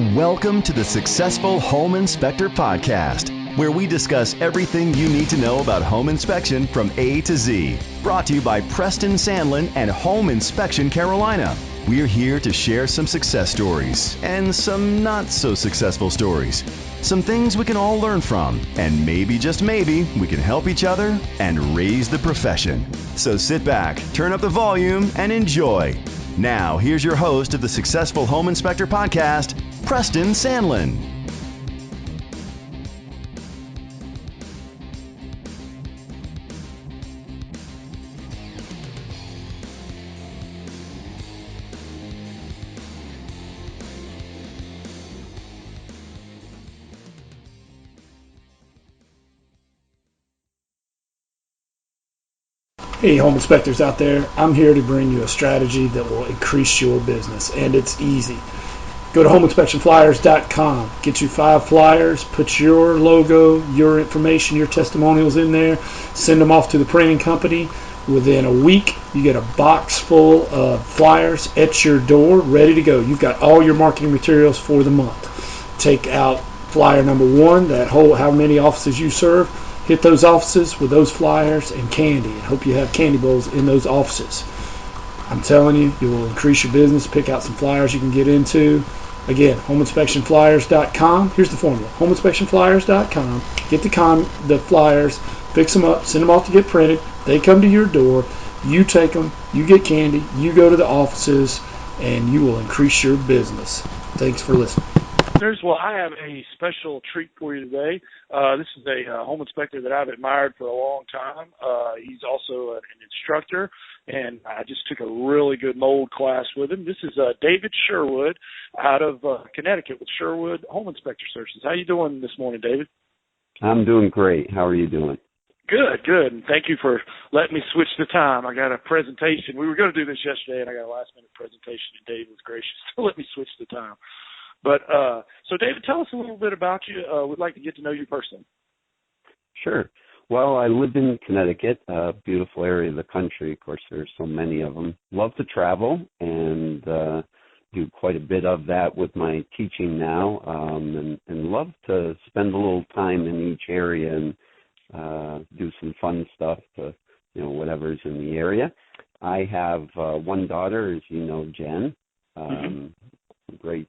Welcome to the Successful Home Inspector Podcast, where we discuss everything you need to know about home inspection from A to Z. Brought to you by Preston Sandlin and Home Inspection Carolina. We're here to share some success stories and some not so successful stories. Some things we can all learn from, and maybe, just maybe, we can help each other and raise the profession. So sit back, turn up the volume, and enjoy. Now, here's your host of the Successful Home Inspector Podcast, Preston Sandlin. Hey, home inspectors out there, I'm here to bring you a strategy that will increase your business, and it's easy. Go to homeinspectionflyers.com, get you 5 flyers, put your logo, your information, your testimonials in there, send them off to the printing company. Within a week, you get a box full of flyers at your door, ready to go. You've got all your marketing materials for the month. Take out flyer number 1, that whole how many offices you serve. Hit those offices with those flyers and candy, and hope you have candy bowls in those offices. I'm telling you, you will increase your business. Pick out some flyers you can get into. Again, homeinspectionflyers.com. Here's the formula. Homeinspectionflyers.com. Get the flyers, fix them up, send them off to get printed. They come to your door. You take them. You get candy. You go to the offices, and you will increase your business. Thanks for listening. Well, I have a special treat for you today. This is a home inspector that I've admired for a long time. He's also an instructor, and I just took a really good mold class with him. This is David Sherwood out of Connecticut with Sherwood Home Inspector Services. How you doing this morning, David? I'm doing great. How are you doing? Good, good. And thank you for letting me switch the time. I got a presentation. We were going to do this yesterday, and I got a last-minute presentation, and Dave was gracious to let me switch the time. But so, David, tell us a little bit about you. We'd like to get to know you personally. Sure. Well, I live in Connecticut, a beautiful area of the country. Of course, there's so many of them. Love to travel and do quite a bit of that with my teaching now, and love to spend a little time in each area and do some fun stuff to, whatever's in the area. I have one daughter, as you know, Jen. Great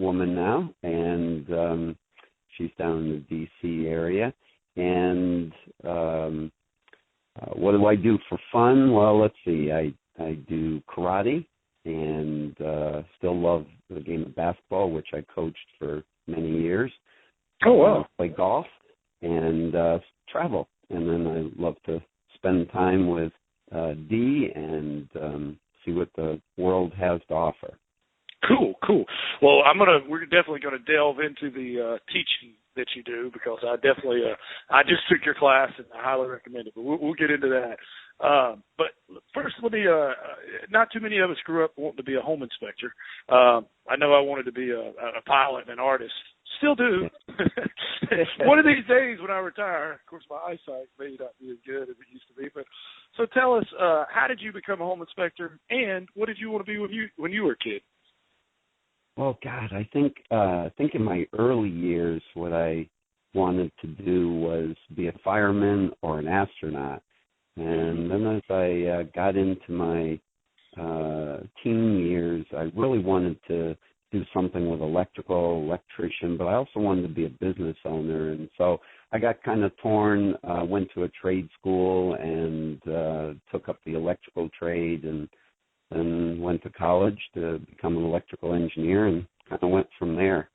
woman now, and she's down in the D.C. area. And what do I do for fun? Well, let's see. I do karate, and still love the game of basketball, which I coached for many years. Oh, wow. Play golf and travel. And then I love to spend time with Dee and see what the world has to offer. Cool. Well, we're definitely going to delve into the teaching that you do, because I definitely, I just took your class and I highly recommend it, but we'll get into that. But first, let me, not too many of us grew up wanting to be a home inspector. I know I wanted to be a pilot and an artist. Still do. One of these days when I retire, of course, my eyesight may not be as good as it used to be. But so tell us, how did you become a home inspector, and what did you want to be when you were a kid? Well, God, I think in my early years, what I wanted to do was be a fireman or an astronaut. And then as I got into my teen years, I really wanted to do something with electrician, but I also wanted to be a business owner. And so I got kind of torn, went to a trade school and took up the electrical trade, and then went to college to become an electrical engineer, and kind of went from there.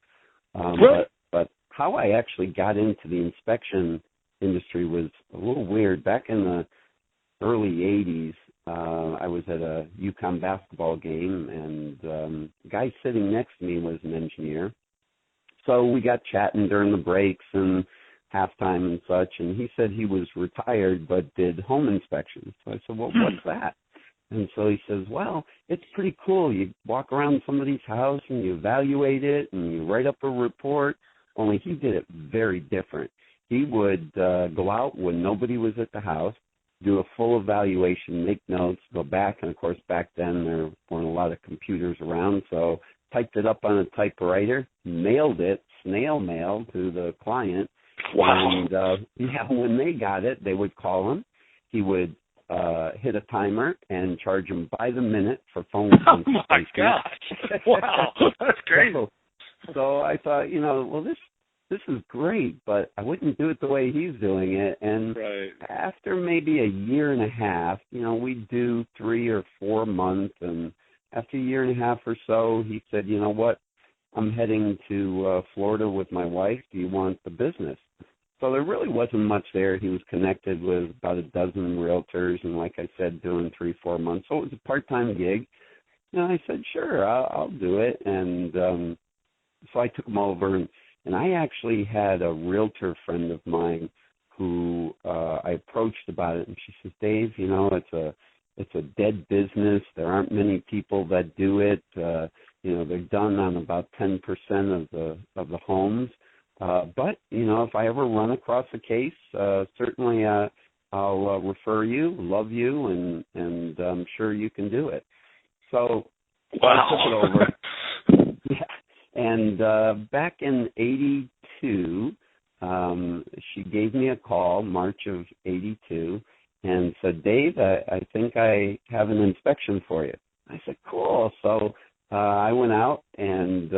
But how I actually got into the inspection industry was a little weird. Back in the early 80s, I was at a UConn basketball game, and the guy sitting next to me was an engineer. So we got chatting during the breaks and halftime and such, and he said he was retired but did home inspections. So I said, well, what's that? And so he says, well, it's pretty cool. You walk around somebody's house and you evaluate it and you write up a report, only he did it very different. He would go out when nobody was at the house, do a full evaluation, make notes, go back. And, of course, back then there weren't a lot of computers around, so typed it up on a typewriter, mailed it, snail mail to the client. Wow. And when they got it, they would call him. He would hit a timer and charge them by the minute for phone consultation. Oh, my gosh. Wow. That's crazy. So I thought, well, this is great, but I wouldn't do it the way he's doing it. And after maybe a year and a half, we'd do 3 or 4 months. And after a year and a half or so, he said, you know what, I'm heading to Florida with my wife. Do you want the business? So there really wasn't much there. He was connected with about a dozen realtors, and like I said, doing 3-4 months. So it was a part-time gig. And I said, sure, I'll do it. And so I took him over, and I actually had a realtor friend of mine who I approached about it, and she says, Dave, it's a dead business. There aren't many people that do it. They're done on about 10% of the homes. But, if I ever run across a case, certainly I'll refer you, love you, and I'm sure you can do it. So I took it over. Yeah. And back in 82, she gave me a call, March of 82, and said, Dave, I think I have an inspection for you. I said, cool. So I went out, and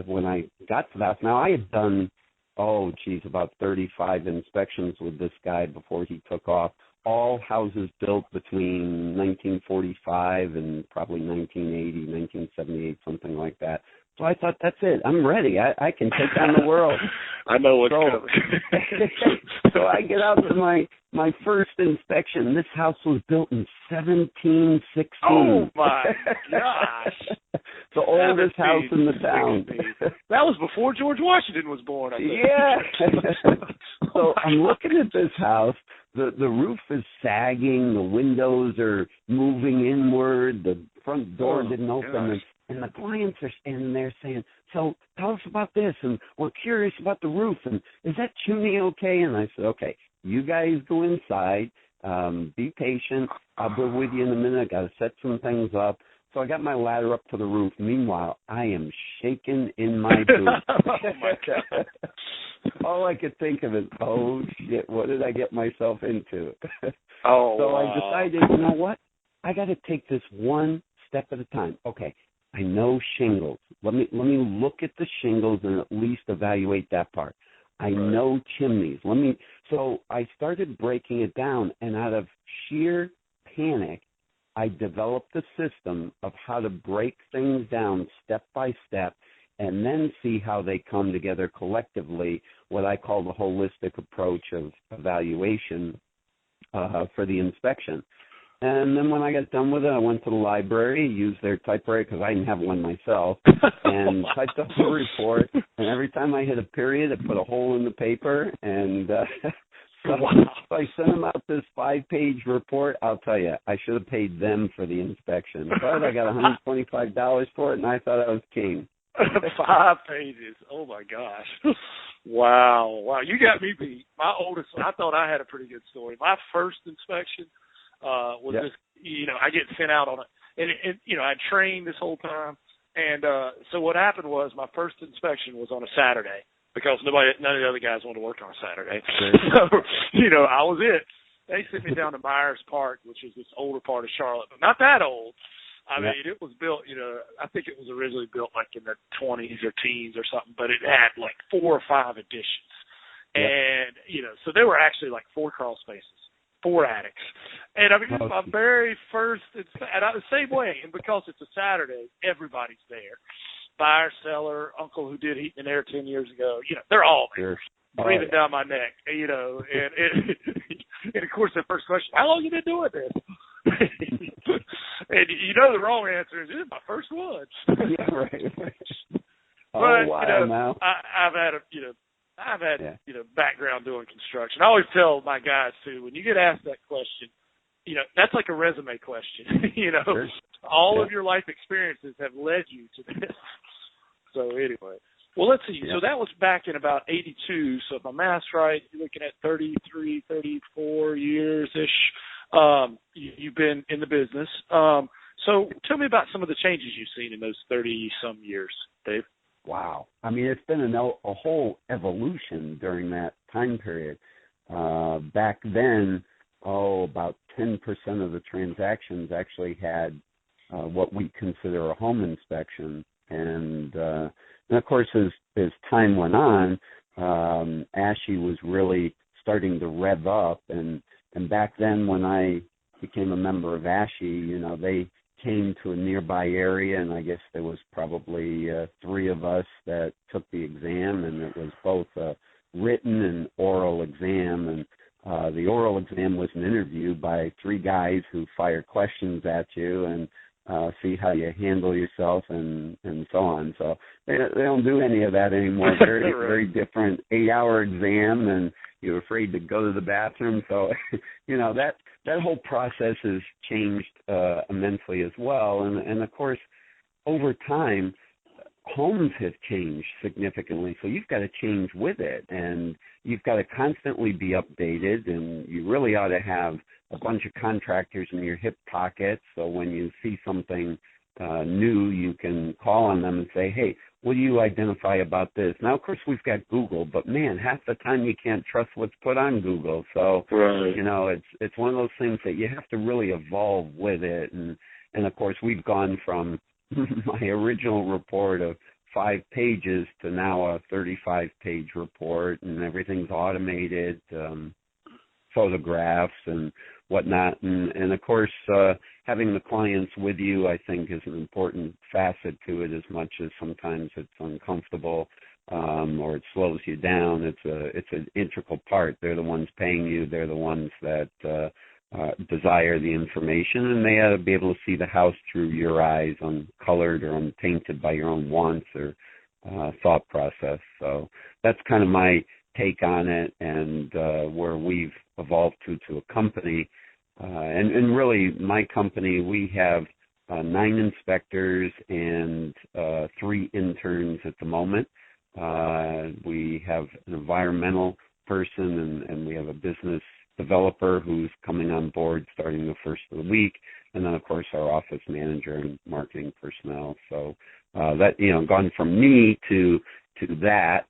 when I got to that, now I had done about 35 inspections with this guy before he took off. All houses built between 1945 and probably 1980, 1978, something like that. So I thought, that's it. I'm ready. I can take on the world. I know what's coming. So I get out to my first inspection. This house was built in 1716. Oh, my gosh. The oldest house in the town. That was before George Washington was born, I think. Yeah. So I'm looking at this house. The roof is sagging. The windows are moving inward. The front door didn't open. And the clients are standing there saying, so tell us about this, and we're curious about the roof, and is that chimney okay? And I said, okay, you guys go inside, be patient. I'll be with you in a minute. I got to set some things up. So I got my ladder up to the roof. Meanwhile, I am shaking in my boots. Oh, my God. All I could think of is, oh, shit, what did I get myself into? So I decided, you know what? I got to take this one step at a time. Okay. I know shingles. Let me look at the shingles and at least evaluate that part. I know chimneys. So I started breaking it down, and out of sheer panic, I developed a system of how to break things down step by step and then see how they come together collectively, what I call the holistic approach of evaluation for the inspection. And then when I got done with it, I went to the library, used their typewriter because I didn't have one myself, and typed up the report. And every time I hit a period, I put a hole in the paper. And so I sent them out this 5-page report. I'll tell you, I should have paid them for the inspection. But I got $125 for it, and I thought I was king. 5 pages. Oh, my gosh. Wow. You got me beat. My oldest, I thought I had a pretty good story. My first inspection was this, I get sent out on it. And I trained this whole time. And so what happened was my first inspection was on a Saturday because none of the other guys wanted to work on a Saturday. So, I was it. They sent me down to Myers Park, which is this older part of Charlotte, but not that old. I mean, it was built, I think it was originally built like in the 20s or teens or something, but it had like 4 or 5 additions. And, so there were actually like 4 crawl spaces, 4 attics. And I mean, my very first, and the same way, and because it's a Saturday, everybody's there. Buyer, seller, uncle who did heat and air 10 years ago, they're all there, breathing down my neck, and of course the first question, how long you been doing this? And the wrong answer is, this is my first one. Yeah, right. But, now. I've had background doing construction. I always tell my guys, too, when you get asked that question, that's like a resume question. Sure. All of your life experiences have led you to this. So anyway, well, let's see. So that was back in about 82. So if my math's right, you're looking at 33, 34 years-ish. You've been in the business. So tell me about some of the changes you've seen in those 30-some years, Dave. Wow. I mean, it's been a whole evolution during that time period. Back then, about 10% of the transactions actually had what we consider a home inspection. And of course, as time went on, ASHI was really starting to rev up. And back then, when I became a member of ASHI, they came to a nearby area, and I guess there was probably 3 of us that took the exam, and it was both a written and oral exam. And the oral exam was an interview by 3 guys who fire questions at you and see how you handle yourself and so on. So they don't do any of that anymore. Very, very different 8-hour exam, and you're afraid to go to the bathroom. So, that whole process has changed immensely as well. And of course, over time, homes have changed significantly. So you've got to change with it, and you've got to constantly be updated, and you really ought to have a bunch of contractors in your hip pocket, so when you see something new, you can call on them and say, hey, what do you identify about this? Now, of course, we've got Google, but, man, half the time you can't trust what's put on Google. So, it's one of those things that you have to really evolve with it. And of course, we've gone from my original report of 5 pages to now a 35-page report, and everything's automated, photographs and whatnot. And of course, having the clients with you, I think, is an important facet to it, as much as sometimes it's uncomfortable or it slows you down. It's an integral part. They're the ones paying you. They're the ones that desire the information, and they ought to be able to see the house through your eyes, uncolored or untainted by your own wants or thought process. So that's kind of my take on it, and where we've evolved to a company. And really, my company, we have 9 inspectors and 3 interns at the moment. We have an environmental person, and we have a business developer who's coming on board starting the first of the week, and then, of course, our office manager and marketing personnel. So that, gone from me to that,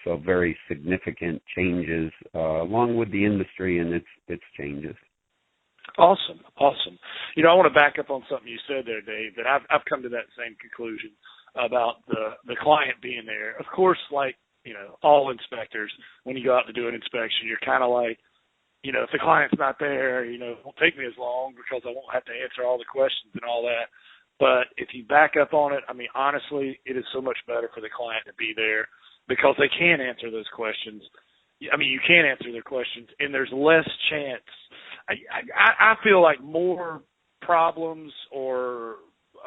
so very significant changes along with the industry and its changes. Awesome. I want to back up on something you said there, Dave, that I've come to that same conclusion about the client being there. Of course, like, all inspectors, when you go out to do an inspection, you're kind of like, if the client's not there, it won't take me as long because I won't have to answer all the questions and all that. But if you back up on it, I mean, honestly, it is so much better for the client to be there because they can answer those questions. I mean, you can answer their questions, and there's less chance. I feel like more problems or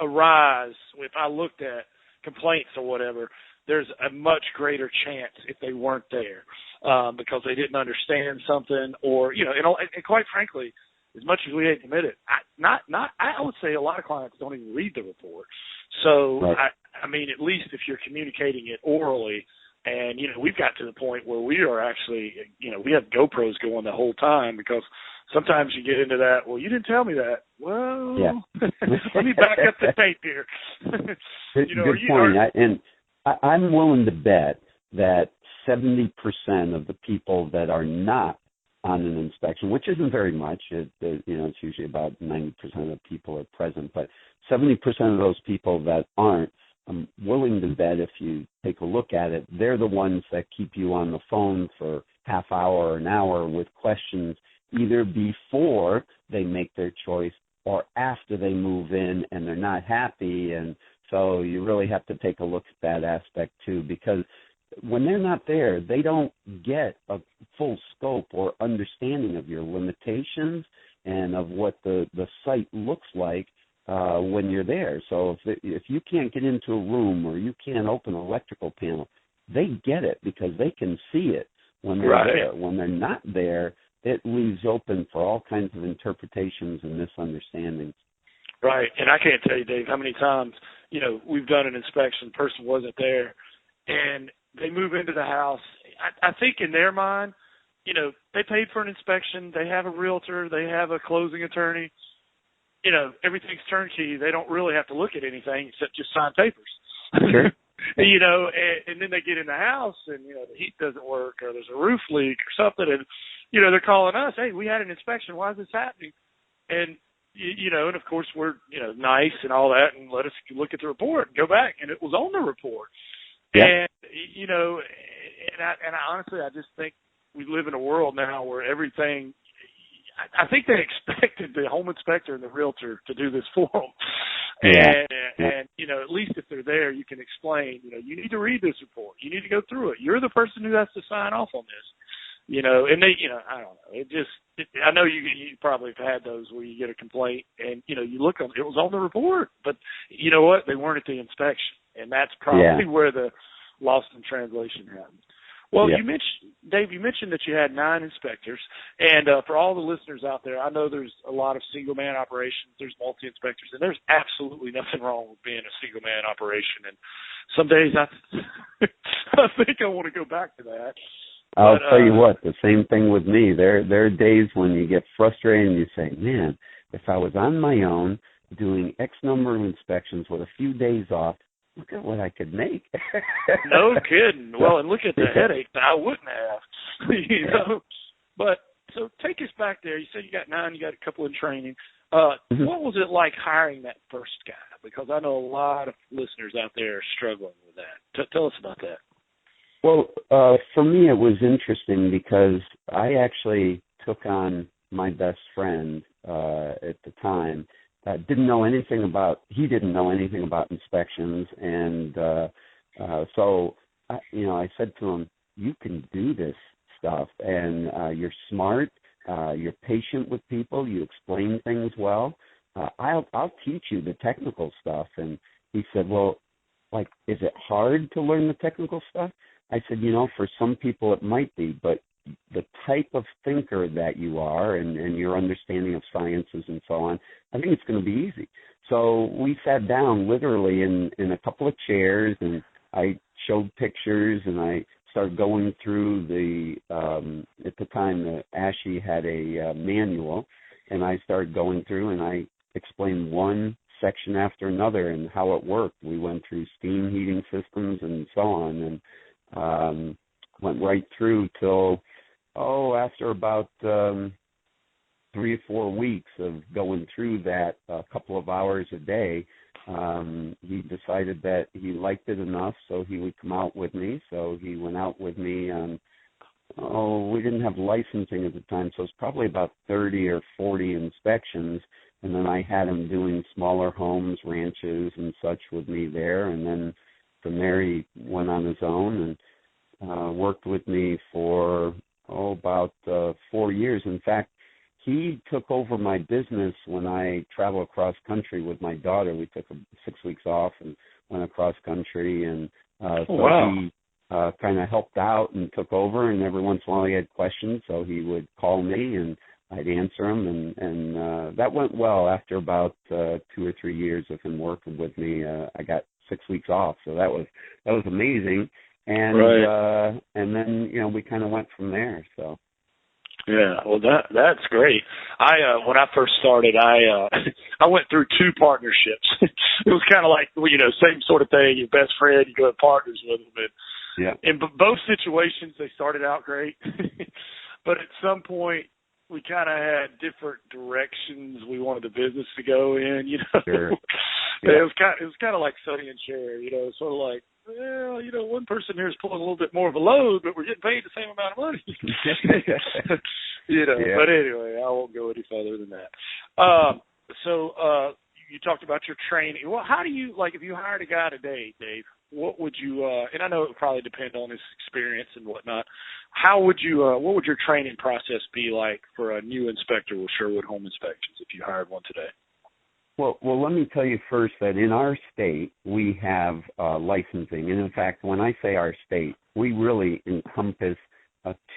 arise if I looked at complaints or whatever. There's a much greater chance if they weren't there because they didn't understand something, or and quite frankly, as much as we hate to admit it, I would say a lot of clients don't even read the report. So right. I mean, at least if you're communicating it orally. And, we've got to the point where we are actually, we have GoPros going the whole time because sometimes you get into that, well, you didn't tell me that. Well, yeah. Let me back up the tape here. Good point. I'm willing to bet that 70% of the people that are not on an inspection, which isn't very much, it's usually about 90% of the people are present, but 70% of those people that aren't, I'm willing to bet if you take a look at it, they're the ones that keep you on the phone for half hour or an hour with questions either before they make their choice or after they move in and they're not happy. And so you really have to take a look at that aspect too, because when they're not there, they don't get a full scope or understanding of your limitations and of what the site looks like when you're there. So if you can't get into a room or you can't open an electrical panel, they get it because they can see it when they're there. When they're not there, it leaves open for all kinds of interpretations and misunderstandings. Right, and I can't tell you, Dave, how many times, we've done an inspection, the person wasn't there, and they move into the house. I think in their mind, they paid for an inspection, they have a realtor, they have a closing attorney. everything's turnkey. They don't really have to look at anything except just sign papers. Sure. And then they get in the house and, the heat doesn't work or there's a roof leak or something. And, they're calling us, hey, we had an inspection. Why is this happening? And, and of course we're, nice and all that and let us look at the report and go back. And it was on the report. Yeah. And, and I honestly, I just think we live in a world now where everything, I think they expected the home inspector and the realtor to do this for them. Yeah. And at least if they're there, you can explain, you need to read this report. You need to go through it. You're the person who has to sign off on this. And they, I don't know. I know you probably have had those where you get a complaint and, you look on, it was on the report, but you know what? They weren't at the inspection. And that's probably where the lost in translation happens. Well, Dave, you mentioned that you had 9 inspectors. And for all the listeners out there, I know there's a lot of single-man operations. There's multi-inspectors, and there's absolutely nothing wrong with being a single-man operation. And some days I think I want to go back to that. I'll tell you what, the same thing with me. There are days when you get frustrated and you say, man, if I was on my own doing X number of inspections with a few days off, look at what I could make. No kidding. Well, and look at the headache that I wouldn't have. But so take us back there. You said you got 9, you got a couple in training. What was it like hiring that first guy? Because I know a lot of listeners out there are struggling with that. Tell us about that. Well, for me, it was interesting because I actually took on my best friend at the time. He didn't know anything about inspections, and so I said to him, "You can do this stuff, and you're smart. You're patient with people. You explain things well. I'll teach you the technical stuff." And he said, "Well, is it hard to learn the technical stuff?" I said, for some people it might be, but the type of thinker that you are and your understanding of sciences and so on, I think it's going to be easy. So we sat down literally in a couple of chairs, and I showed pictures, and I started going through at the time, ASHI had a manual, and I started going through, and I explained one section after another and how it worked. We went through steam heating systems and so on, and went right through till, after about 3 or 4 weeks of going through that a couple of hours a day, he decided that he liked it enough, so he would come out with me. So he went out with me on, we didn't have licensing at the time, so it was probably about 30 or 40 inspections. And then I had him doing smaller homes, ranches, and such with me there. And then from there, he went on his own and worked with me for, about 4 years. In fact, he took over my business when I travel across country with my daughter. We took 6 weeks off and went across country. And he kind of helped out and took over. And every once in a while he had questions, so he would call me and I'd answer them, and that went well. After about 2 or 3 years of him working with me, I got 6 weeks off, so that was amazing. And and then we kind of went from there. So yeah, well that's great. When I first started, I went through 2 partnerships. It was kind of like same sort of thing. Your best friend, you go have partners with them, and in both situations they started out great, but at some point we kind of had different directions we wanted the business to go in, Sure. Yeah. It was kind of like Sonny and Cher, sort of like, well, one person here is pulling a little bit more of a load, but we're getting paid the same amount of money. But anyway, I won't go any further than that. So you talked about your training. Well, how do you, if you hired a guy today, Dave, what would you, and I know it would probably depend on his experience and whatnot, what would your training process be like for a new inspector with Sherwood Home Inspections if you hired one today? Well, let me tell you first that in our state, we have licensing. And in fact, when I say our state, we really encompass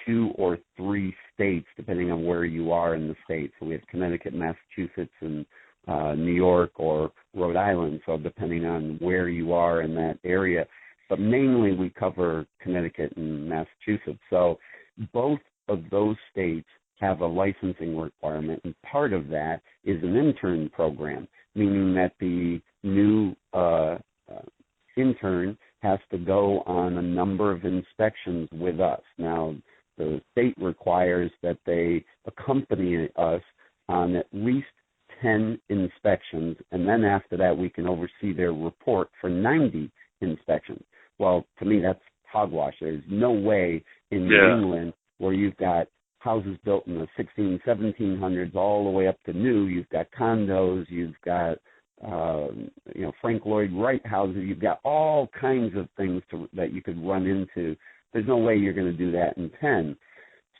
2 or 3 states, depending on where you are in the state. So we have Connecticut, Massachusetts, and New York or Rhode Island, so depending on where you are in that area. But mainly we cover Connecticut and Massachusetts. So both of those states have a licensing requirement, and part of that is an intern program, meaning that the new intern has to go on a number of inspections with us. Now, the state requires that they accompany us on at least 10 inspections, and then after that we can oversee their report for 90 inspections. Well, to me, that's hogwash. There's no way in New England where you've got houses built in the 1700s all the way up to new. You've got condos, you've got Frank Lloyd Wright houses, you've got all kinds of things that you could run into. There's no way you're going to do that in 10.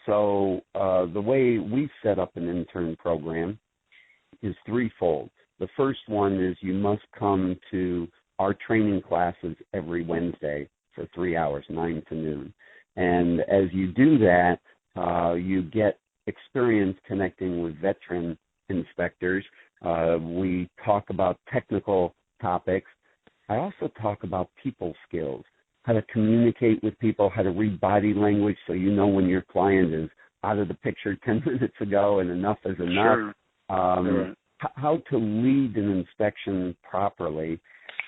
So the way we set up an intern program is threefold. The first one is you must come to our training classes every Wednesday for 3 hours, 9 to noon. And as you do that, you get experience connecting with veteran inspectors. We talk about technical topics. I also talk about people skills, how to communicate with people, how to read body language so you know when your client is out of the picture 10 minutes ago and enough is enough. Sure. How to lead an inspection properly.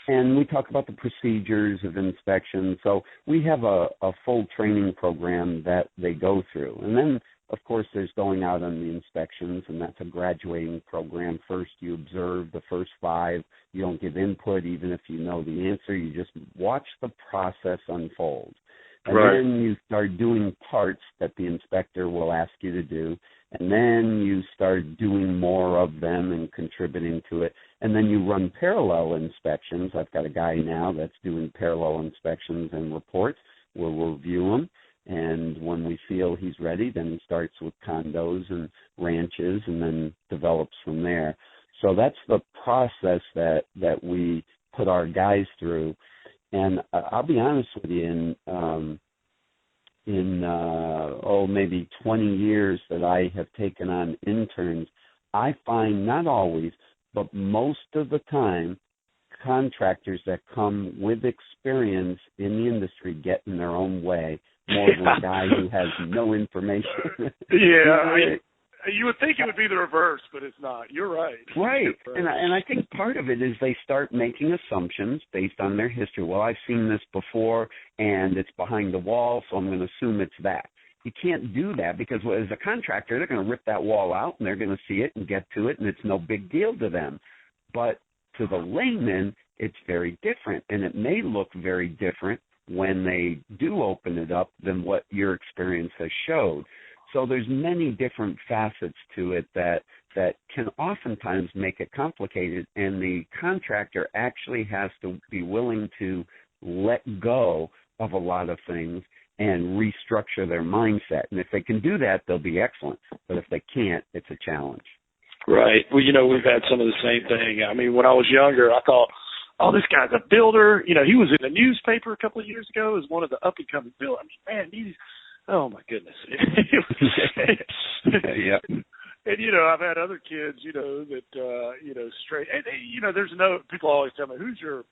And we talk about the procedures of inspection. So we have a full training program that they go through. And then, of course, there's going out on the inspections, and that's a graduating program. First, you observe the first 5. You don't give input even if you know the answer. You just watch the process unfold. And then you start doing parts that the inspector will ask you to do. And then you start doing more of them and contributing to it. And then you run parallel inspections. I've got a guy now that's doing parallel inspections and reports. We'll review them. And when we feel he's ready, then he starts with condos and ranches and then develops from there. So that's the process that we put our guys through. And I'll be honest with you, in maybe 20 years that I have taken on interns, I find not always, but most of the time, contractors that come with experience in the industry get in their own way more than a guy who has no information. You would think it would be the reverse, but it's not. You're right. Right. And I think part of it is they start making assumptions based on their history. Well, I've seen this before, and it's behind the wall, so I'm going to assume it's that. You can't do that because as a contractor, they're going to rip that wall out, and they're going to see it and get to it, and it's no big deal to them. But to the layman, it's very different, and it may look very different when they do open it up than what your experience has showed. So there's many different facets to it that can oftentimes make it complicated, and the contractor actually has to be willing to let go of a lot of things and restructure their mindset. And if they can do that, they'll be excellent. But if they can't, it's a challenge. Right. Well, we've had some of the same thing. I mean, when I was younger, I thought, oh, this guy's a builder. He was in the newspaper a couple of years ago as one of the up-and-coming builders. I mean, man, oh, my goodness. Yeah. And, I've had other kids, that, straight. And, there's people always tell me, who's your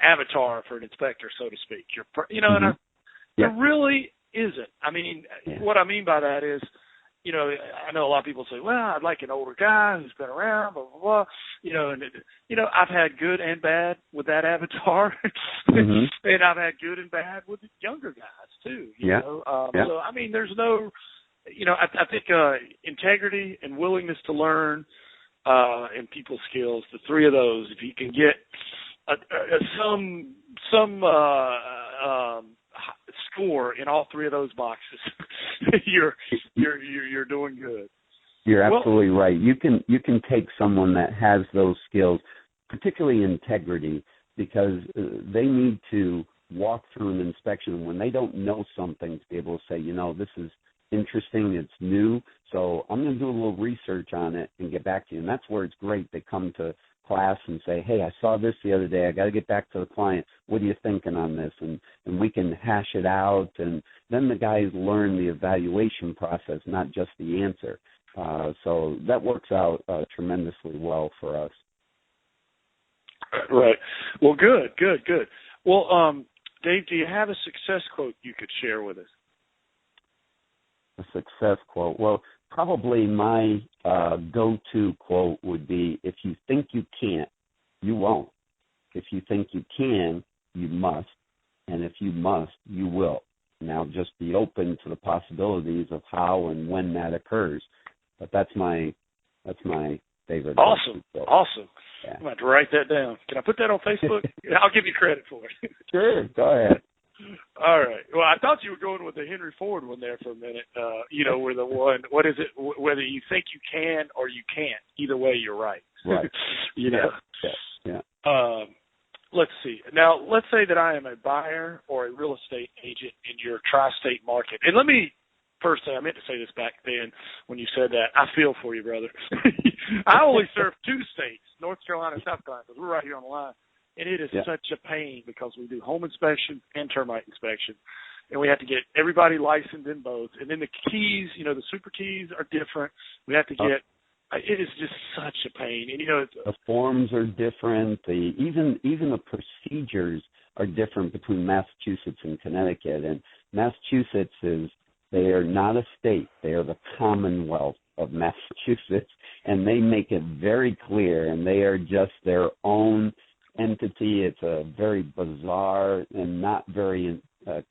avatar for an inspector, so to speak? And there really isn't. I mean, what I mean by that is, I know a lot of people say, well, I'd like an older guy who's been around, blah, blah, blah. I've had good and bad with that avatar. And I've had good and bad with the younger guys, too. So, I mean, there's no, I think integrity and willingness to learn and people skills, the three of those, if you can get some score in all three of those boxes, you're doing good. You're absolutely right. You can take someone that has those skills, particularly integrity, because they need to walk through an inspection when they don't know something to be able to say, this is interesting, it's new, so I'm going to do a little research on it and get back to you. And that's where it's great. They come to class and say, hey, I saw this the other day. I got to get back to the client. What are you thinking on this? And we can hash it out. And then the guys learn the evaluation process, not just the answer. So that works out tremendously well for us. Right. Well, good. Well, Dave, do you have a success quote you could share with us? a success quote. Well, probably my go-to quote would be, if you think you can't, you won't. If you think you can, you must. And if you must, you will. Now, just be open to the possibilities of how and when that occurs. But that's my favorite. Awesome. Awesome. Yeah. I'm going to write that down. Can I put that on Facebook? I'll give you credit for it. Sure. Go ahead. All right. Well, I thought you were going with the Henry Ford one there for a minute. Where the one, what is it? Whether you think you can or you can't, either way, you're right. Right. Yeah. Let's see. Now, let's say that I am a buyer or a real estate agent in your tri-state market. And let me first say, I meant to say this back then when you said that. I feel for you, brother. I only serve 2 states, North Carolina and South Carolina, because we're right here on the line. And it is such a pain because we do home inspection and termite inspection. And we have to get everybody licensed in both. And then the keys, the super keys are different. We have to get it is just such a pain. And, the forms are different. Even the procedures are different between Massachusetts and Connecticut. And Massachusetts they are not a state. They are the Commonwealth of Massachusetts. And they make it very clear, and they are just their own entity. It's a very bizarre and not very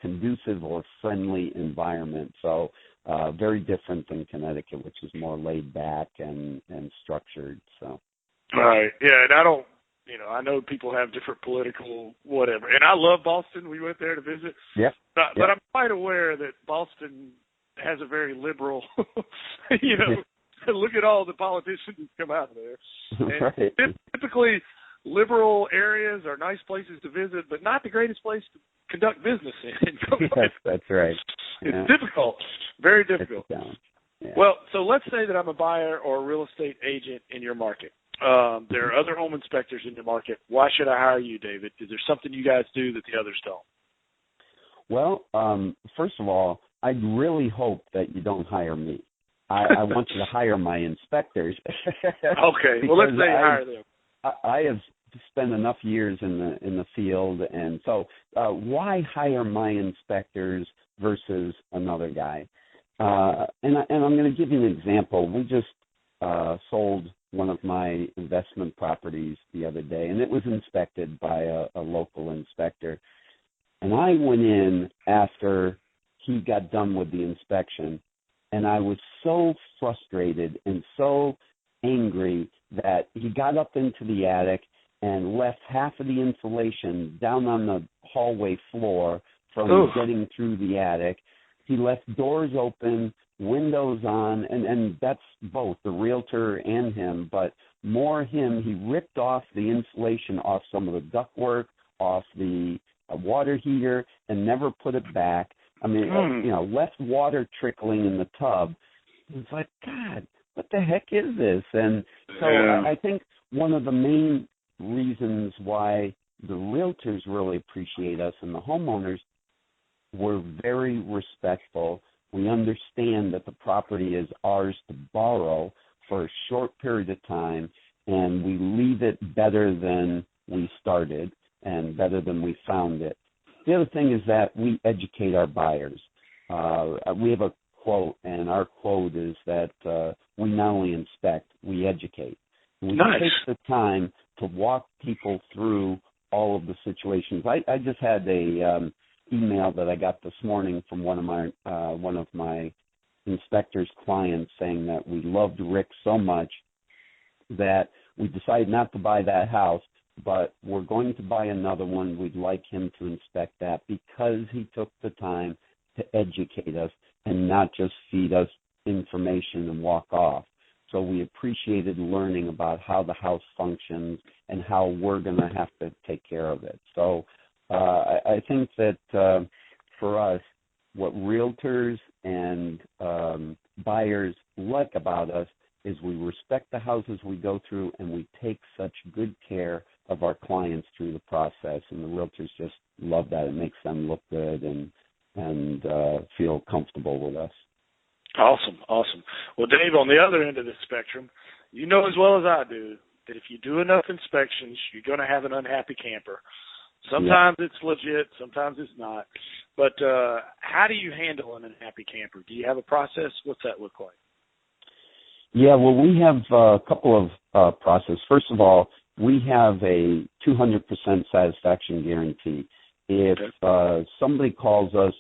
conducive or friendly environment. So very different than Connecticut, which is more laid back and structured. So. Right. Yeah, and I know people have different political whatever. And I love Boston. We went there to visit. Yeah. But I'm quite aware that Boston has a very liberal, look at all the politicians who come out of there. And right. Typically, liberal areas are nice places to visit, but not the greatest place to conduct business in. Yes, that's right. It's difficult, very difficult. Yeah. Well, so let's say that I'm a buyer or a real estate agent in your market. There are other home inspectors in your market. Why should I hire you, David? Is there something you guys do that the others don't? Well, first of all, I really hope that you don't hire me. I want you to hire my inspectors. Okay. Well, let's say you hire them. I have spent enough years in the field, and so why hire my inspectors versus another guy? And I'm going to give you an example. We just sold one of my investment properties the other day, and it was inspected by a local inspector. And I went in after he got done with the inspection, and I was so frustrated and so angry that he got up into the attic and left half of the insulation down on the hallway floor from getting through the attic. He left doors open, windows on, and that's both the realtor and him, but more him. He ripped off the insulation off some of the ductwork, off the water heater, and never put it back. I mean, left water trickling in the tub. It's like, God, what the heck is this? And so I think one of the main reasons why the realtors really appreciate us and the homeowners, we're very respectful. We understand that the property is ours to borrow for a short period of time, and we leave it better than we started and better than we found it. The other thing is that we educate our buyers. We have a quote, and our quote is that we not only inspect, we educate. We take the time to walk people through all of the situations. I just had a email that I got this morning from one of my inspector's clients saying that we loved Rick so much that we decided not to buy that house, but we're going to buy another one. We'd like him to inspect that because he took the time to educate us and not just feed us information and walk off. So we appreciated learning about how the house functions and how we're going to have to take care of it. So I think that for us, what realtors and buyers like about us is we respect the houses we go through, and we take such good care of our clients through the process. And the realtors just love that. It makes them look good and feel comfortable with us. Awesome. Well, Dave, on the other end of the spectrum, you know as well as I do that if you do enough inspections, you're going to have an unhappy camper. Sometimes it's legit, sometimes it's not. But how do you handle an unhappy camper? Do you have a process? What's that look like? Yeah, well, we have a couple of processes. First of all, we have a 200% satisfaction guarantee. If somebody calls us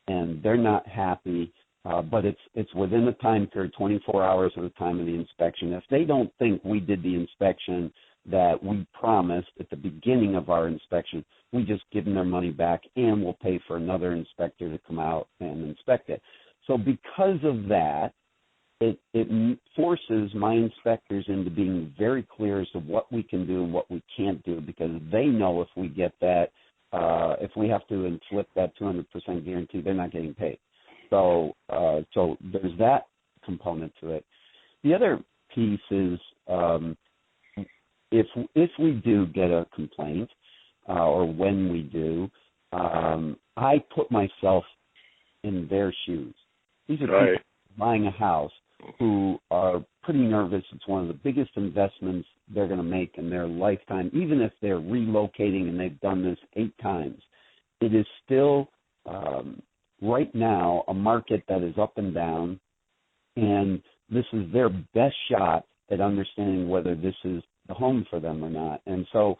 and they're not happy, but it's within the time period, 24 hours of the time of the inspection, if they don't think we did the inspection that we promised at the beginning of our inspection, we just give them their money back and we'll pay for another inspector to come out and inspect it. So because of that, it forces my inspectors into being very clear as to what we can do and what we can't do, because they know if we get that, if we have to inflict that 200% guarantee, they're not getting paid. So there's that component to it. The other piece is if we do get a complaint, or when we do, I put myself in their shoes. These are people buying a house who are pretty nervous. It's one of the biggest investments they're going to make in their lifetime. Even if they're relocating and they've done this 8 times, it is still right now a market that is up and down, and this is their best shot at understanding whether this is the home for them or not. And so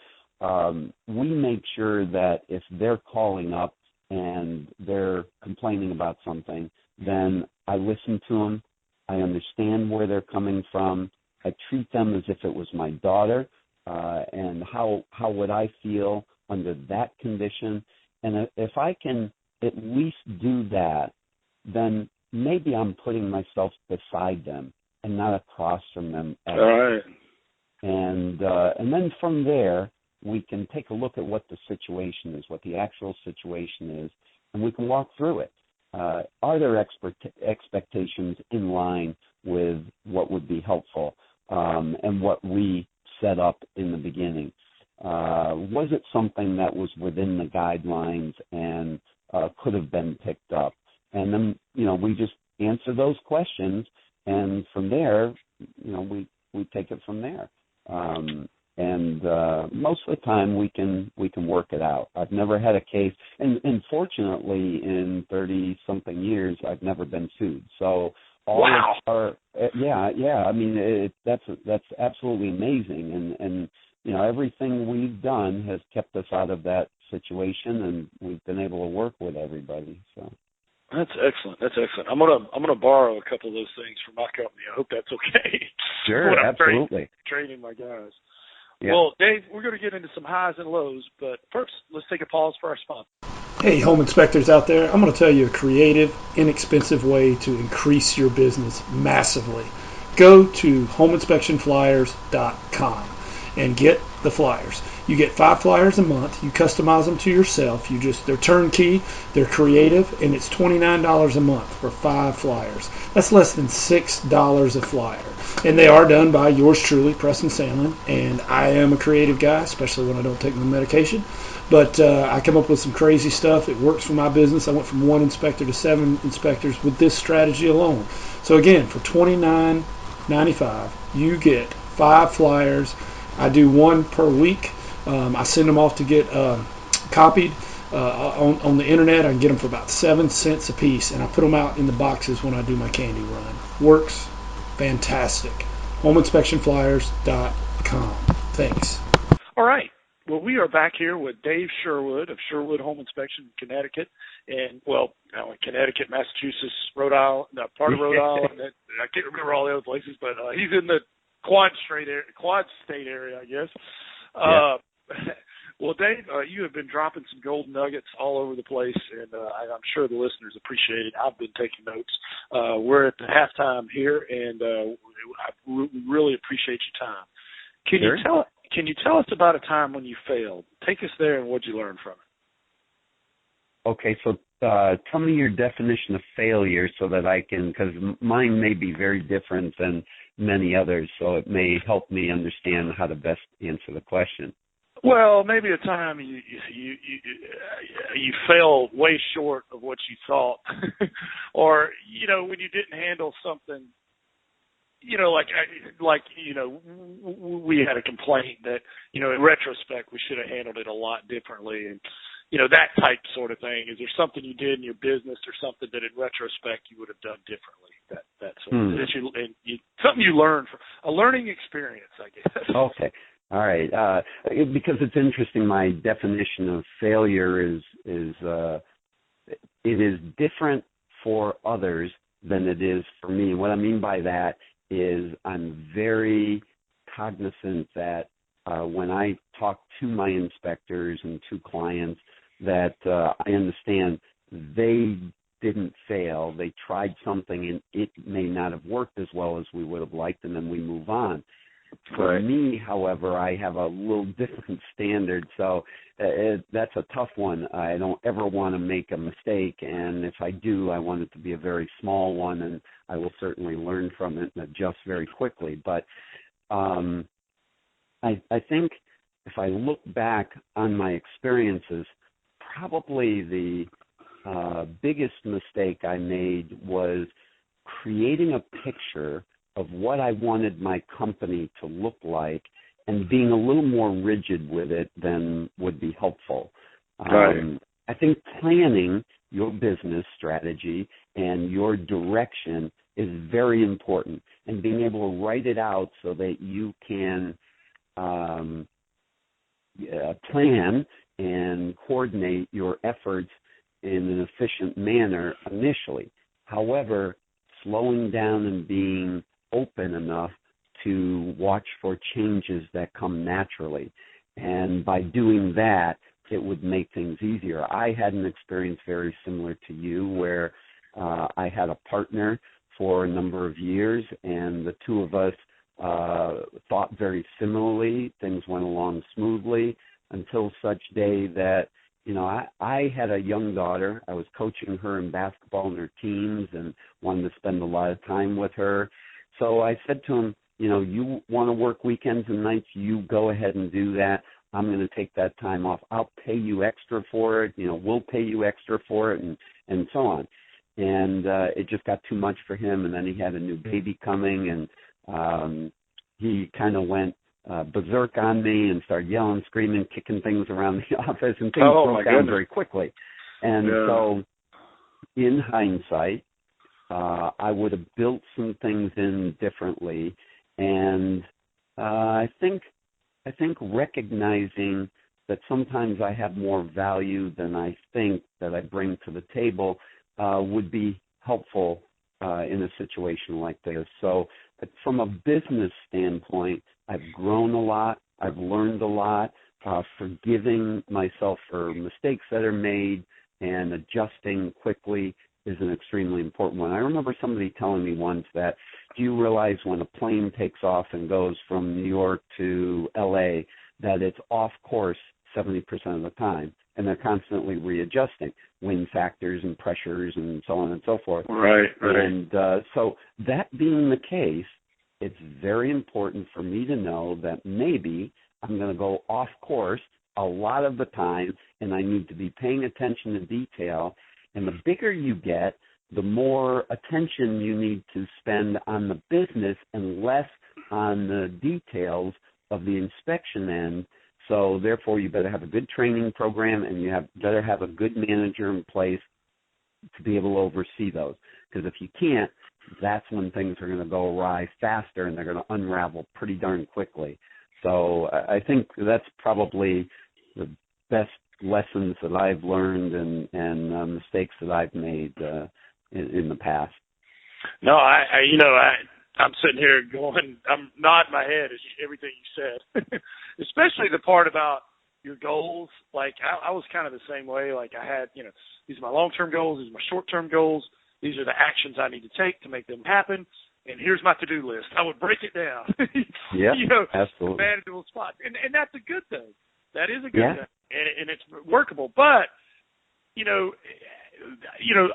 we make sure that if they're calling up and they're complaining about something, then I listen to them. I understand where they're coming from. I treat them as if it was my daughter, and how would I feel under that condition. And if I can at least do that, then maybe I'm putting myself beside them and not across from them. All right. And then from there, we can take a look at what the situation is, what the actual situation is, and we can walk through it. Are there expectations in line with what would be helpful and what we set up in the beginning? Was it something that was within the guidelines and could have been picked up? And then, we just answer those questions, and from there, we take it from there. And most of the time we can work it out. I've never had a case, and fortunately in 30-something years, I've never been sued. So all of our, I mean, that's absolutely amazing. And everything we've done has kept us out of that situation, and we've been able to work with everybody. So. That's excellent. I'm gonna borrow a couple of those things from my company. I hope that's okay. Sure, absolutely. Training my guys. Yeah. Well, Dave, we're going to get into some highs and lows, but first, let's take a pause for our sponsor. Hey, home inspectors out there, I'm going to tell you a creative, inexpensive way to increase your business massively. Go to homeinspectionflyers.com and get the flyers. You get 5 flyers a month. You customize them to yourself. They're turnkey, they're creative, and it's $29 a month for 5 flyers. That's less than $6 a flyer. And they are done by yours truly, Preston Sandlin, and I am a creative guy, especially when I don't take my medication. But I come up with some crazy stuff. It works for my business. I went from 1 inspector to 7 inspectors with this strategy alone. So again, for $29.95, you get 5 flyers. I do 1 per week. I send them off to get copied on the internet. I can get them for about 7 cents a piece, and I put them out in the boxes when I do my candy run. Works fantastic. homeinspectionflyers.com. Thanks. All right. Well, we are back here with Dave Sherwood of Sherwood Home Inspection in Connecticut, and Connecticut, Massachusetts, Rhode Island, part of Rhode Island. I can't remember all the other places, but he's in the Quad State area, I guess. Yeah. Well, Dave, you have been dropping some golden nuggets all over the place, and I'm sure the listeners appreciate it. I've been taking notes. We're at the halftime here, and I really appreciate your time. Can you tell us about a time when you failed? Take us there, and what'd you learn from it? Okay, so tell me your definition of failure so that I can, because mine may be very different than many others, so it may help me understand how to best answer the question. Well, maybe a time you fell way short of what you thought, or when you didn't handle something we had a complaint that, in retrospect, we should have handled it a lot differently. And, that type sort of thing. Is there something you did in your business or something that in retrospect you would have done differently? That sort of something you learned from a learning experience, I guess. Okay. All right. Because it's interesting, my definition of failure is it is different for others than it is for me. What I mean by that is I'm very cognizant that when I talk to my inspectors and to clients, that I understand they didn't fail. They tried something and it may not have worked as well as we would have liked, and then we move on. For me, however, I have a little different standard, so that's a tough one. I don't ever want to make a mistake, and if I do, I want it to be a very small one, and I will certainly learn from it and adjust very quickly. But I think if I look back on my experiences, probably the biggest mistake I made was creating a picture of what I wanted my company to look like and being a little more rigid with it than would be helpful. I think planning your business strategy and your direction is very important, and being able to write it out so that you can plan and coordinate your efforts in an efficient manner initially. However, slowing down and being open enough to watch for changes that come naturally. And by doing that, it would make things easier. I had an experience very similar to you where I had a partner for a number of years, and the two of us thought very similarly. Things went along smoothly until such day that, I had a young daughter. I was coaching her in basketball and her teams and wanted to spend a lot of time with her. So I said to him, you want to work weekends and nights, you go ahead and do that. I'm going to take that time off. I'll pay you extra for it. We'll pay you extra for it, and so on. And it just got too much for him. And then he had a new baby coming, and he kind of went berserk on me and started yelling, screaming, kicking things around the office, and things broke down very quickly. And so in hindsight, I would have built some things in differently. And I think recognizing that sometimes I have more value than I think that I bring to the table would be helpful in a situation like this. So from a business standpoint, I've grown a lot. I've learned a lot. Forgiving myself for mistakes that are made and adjusting quickly is an extremely important one. I remember somebody telling me once that, do you realize when a plane takes off and goes from New York to L.A., that it's off course 70% of the time, and they're constantly readjusting wind factors and pressures and so on and so forth. Right. And so that being the case, it's very important for me to know that maybe I'm going to go off course a lot of the time, and I need to be paying attention to detail. And the bigger you get, the more attention you need to spend on the business and less on the details of the inspection end. So therefore, you better have a good training program, and you better have a good manager in place to be able to oversee those. Because if you can't, that's when things are going to go awry faster, and they're going to unravel pretty darn quickly. So I think that's probably the best lessons that I've learned and mistakes that I've made in the past. No, I'm sitting here going, I'm nodding my head as everything you said, especially the part about your goals. Like I was kind of the same way. Like I had, these are my long-term goals, these are my short-term goals, these are the actions I need to take to make them happen, and here's my to-do list. I would break it down. Yeah, absolutely. Manageable spots, and that's a good thing. That is a good thing, and it's workable. But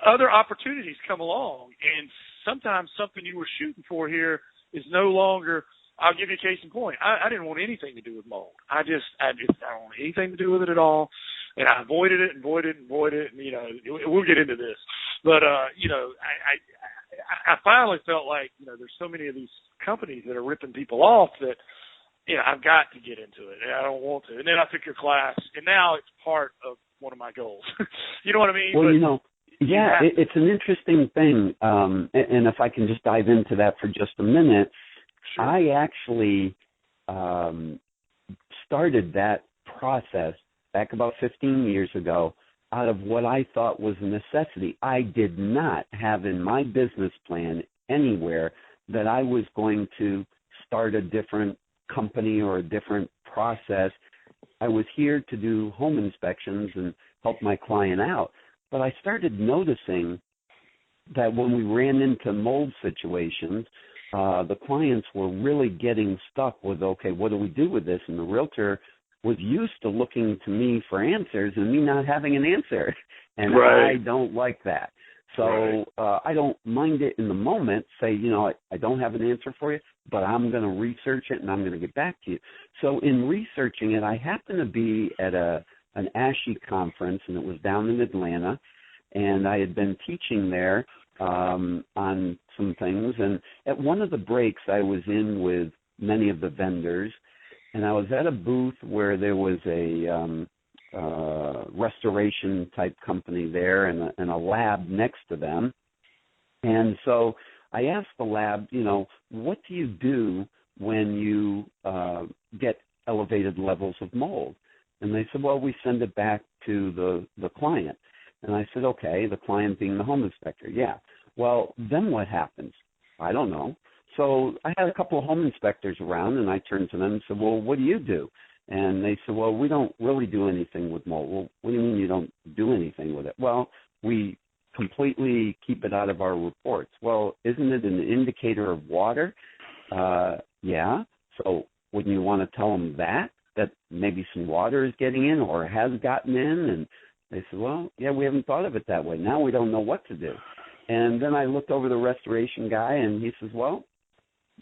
other opportunities come along, and sometimes something you were shooting for here is no longer. I'll give you a case in point. I didn't want anything to do with mold. I don't want anything to do with it at all, and I avoided it, and we'll get into this. But I finally felt like, there's so many of these companies that are ripping people off that, I've got to get into it, and I don't want to. And then I took your class, and now it's part of one of my goals. You know what I mean? Well, it's an interesting thing, and if I can just dive into that for just a minute, Sure. I actually started that process back about 15 years ago out of what I thought was a necessity. I did not have in my business plan anywhere that I was going to start a different company or a different process. I was here to do home inspections and help my client out. But I started noticing that when we ran into mold situations, the clients were really getting stuck with, okay, what do we do with this? And the realtor was used to looking to me for answers and me not having an answer. And Right. I don't like that. So Right. I don't mind it in the moment, say, I don't have an answer for you, but I'm going to research it and I'm going to get back to you. So in researching it, I happened to be at an ASHI conference, and it was down in Atlanta, and I had been teaching there on some things. And at one of the breaks, I was in with many of the vendors, and I was at a booth where there was a restoration type company there and a lab next to them. And so I asked the lab, what do you do when you get elevated levels of mold? And they said, well, we send it back to the client. And I said, okay, the client being the home inspector. Yeah. Well, then what happens? I don't know. So I had a couple of home inspectors around, and I turned to them and said, well, what do you do? And they said, well, we don't really do anything with mold. Well, what do you mean you don't do anything with it? Well, we completely keep it out of our reports. Well, isn't it an indicator of water? Yeah. So wouldn't you want to tell them that maybe some water is getting in or has gotten in? And they said, well, yeah, we haven't thought of it that way. Now we don't know what to do. And then I looked over the restoration guy, and he says, well,